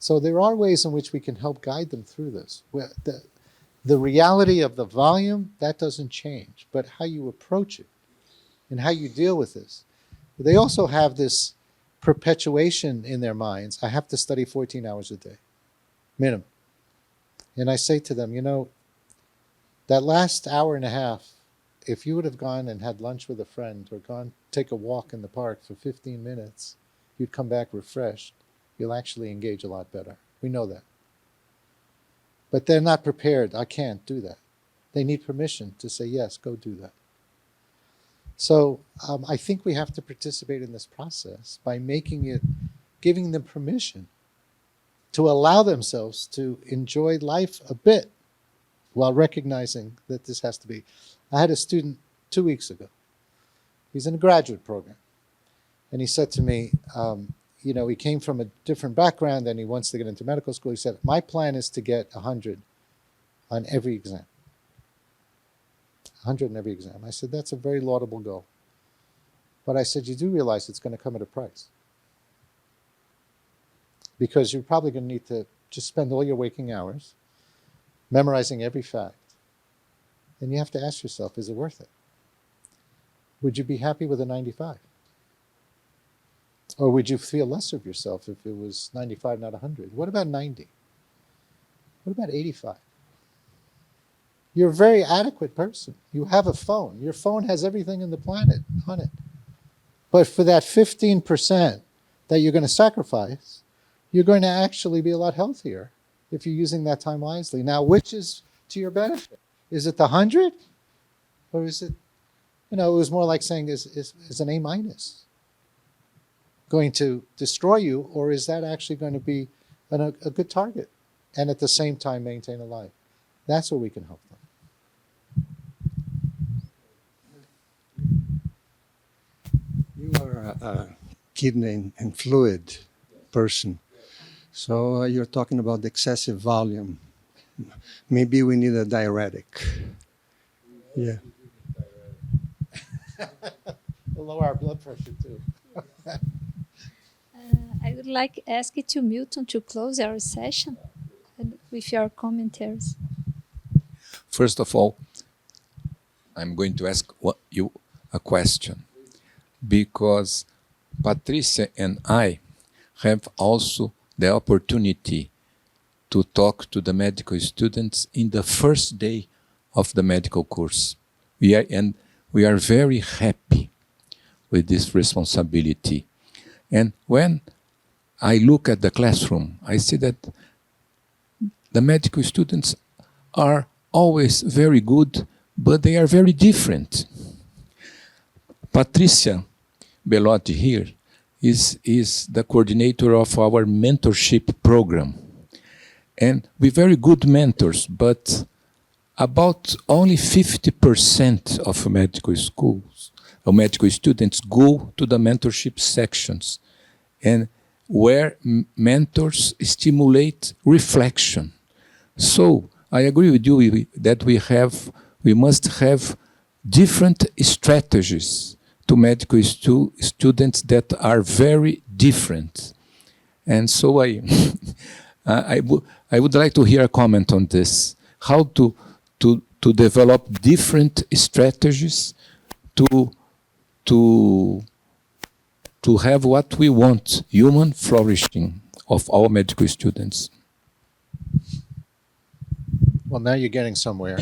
[SPEAKER 2] So there are ways in which we can help guide them through this. The reality of the volume, that doesn't change, but how you approach it and how you deal with this. They also have this perpetuation in their minds. I have to study 14 hours a day, minimum. And I say to them, you know, that last hour and a half, if you would have gone and had lunch with a friend or gone take a walk in the park for 15 minutes, you'd come back refreshed. You'll actually engage a lot better. We know that. But they're not prepared. I can't do that. They need permission to say, yes, go do that. So I think we have to participate in this process by making it, giving them permission to allow themselves to enjoy life a bit while recognizing that this has to be. I had a student 2 weeks ago. He's in a graduate program. And he said to me, you know, he came from a different background and he wants to get into medical school. He said, my plan is to get 100 on every exam. 100 on every exam. I said, that's a very laudable goal. But I said, you do realize it's going to come at a price. Because you're probably going to need to just spend all your waking hours memorizing every fact. And you have to ask yourself, is it worth it? Would you be happy with a 95? Or would you feel less of yourself if it was 95, not 100? What about 90? What about 85? You're a very adequate person. You have a phone. Your phone has everything in the planet on it. But for that 15% that you're going to sacrifice, you're going to actually be a lot healthier if you're using that time wisely. Now, which is to your benefit? Is it the 100? Or is it, you know, it was more like saying, is an A minus going to destroy you, or is that actually going to be a good target and at the same time maintain a life? That's where we can help them.
[SPEAKER 5] You are a kidney and fluid person. So you're talking about the excessive volume. Maybe we need a diuretic. Yeah.
[SPEAKER 2] We'll lower our blood pressure too.
[SPEAKER 1] I would like to ask you to Milton to close our session with your commentaries.
[SPEAKER 6] First of all, I'm going to ask you a question, because Patricia and I have also the opportunity to talk to the medical students in the first day of the medical course. We are very happy with this responsibility. And when I look at the classroom, I see that the medical students are always very good, but they are very different. Patricia Bellotti here is the coordinator of our mentorship program. And we're very good mentors, but about only 50% of medical schools or medical students go to the mentorship sections, and where mentors stimulate reflection. So I agree with you that we must have different strategies to medical students that are very different. And so I would like to hear a comment on this. How to develop different strategies to have what we want, human flourishing of our medical students.
[SPEAKER 2] Well, now you're getting somewhere.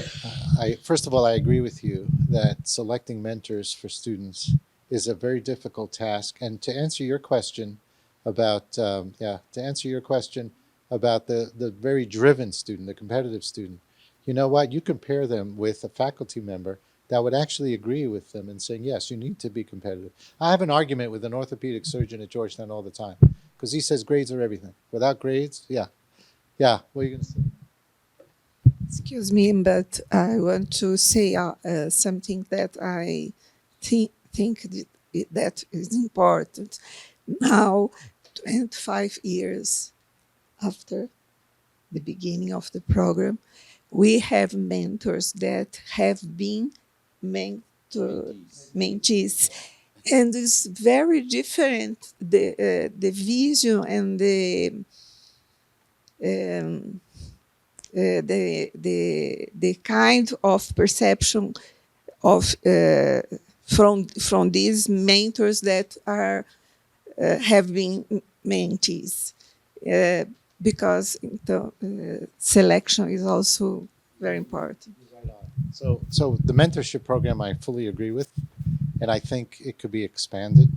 [SPEAKER 2] First of all, I agree with you that selecting mentors for students is a very difficult task. And to answer your question about, the very driven student, the competitive student, you know what? You compare them with a faculty member that would actually agree with them and saying, yes, you need to be competitive. I have an argument with an orthopedic surgeon at Georgetown all the time because he says grades are everything. Without grades, yeah. What are you going to say?
[SPEAKER 7] Excuse me, but I want to say something that I think that is important. Now, 25 years after the beginning of the program, we have mentors that have been mentees, and it's very different the vision and um, the kind of perception of from these mentors that are have been mentees, because the selection is also very important.
[SPEAKER 2] So the mentorship program I fully agree with, and I think it could be expanded.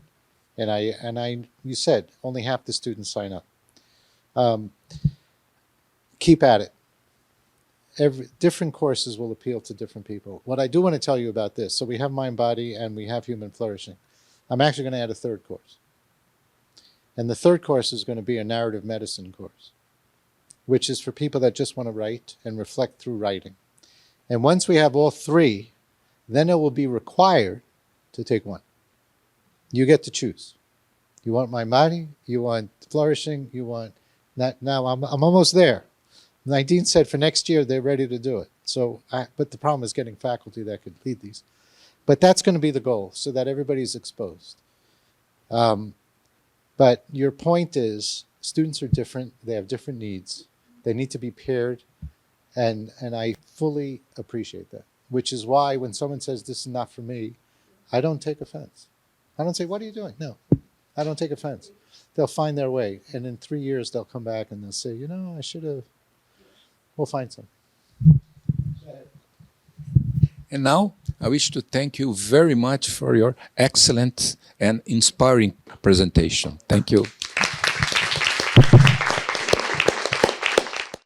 [SPEAKER 2] And you said only half the students sign up. Keep at it. Different courses will appeal to different people. What I do want to tell you about this, so we have mind, body, and we have human flourishing. I'm actually going to add a third course. And the third course is going to be a narrative medicine course, which is for people that just want to write and reflect through writing. And once we have all three, then it will be required to take one. You get to choose. You want mind, body, you want flourishing, you want that. Now I'm almost there. Nadine said for next year they're ready to do it. But the problem is getting faculty that could lead these. But that's going to be the goal, so that everybody's exposed. But your point is, students are different. They have different needs. They need to be paired, and I fully appreciate that. Which is why when someone says this is not for me, I don't take offense. I don't say, "What are you doing?" No, I don't take offense. They'll find their way, and in 3 years they'll come back and they'll say, I should have. We'll find some.
[SPEAKER 6] And now I wish to thank you very much for your excellent and inspiring presentation. Thank you.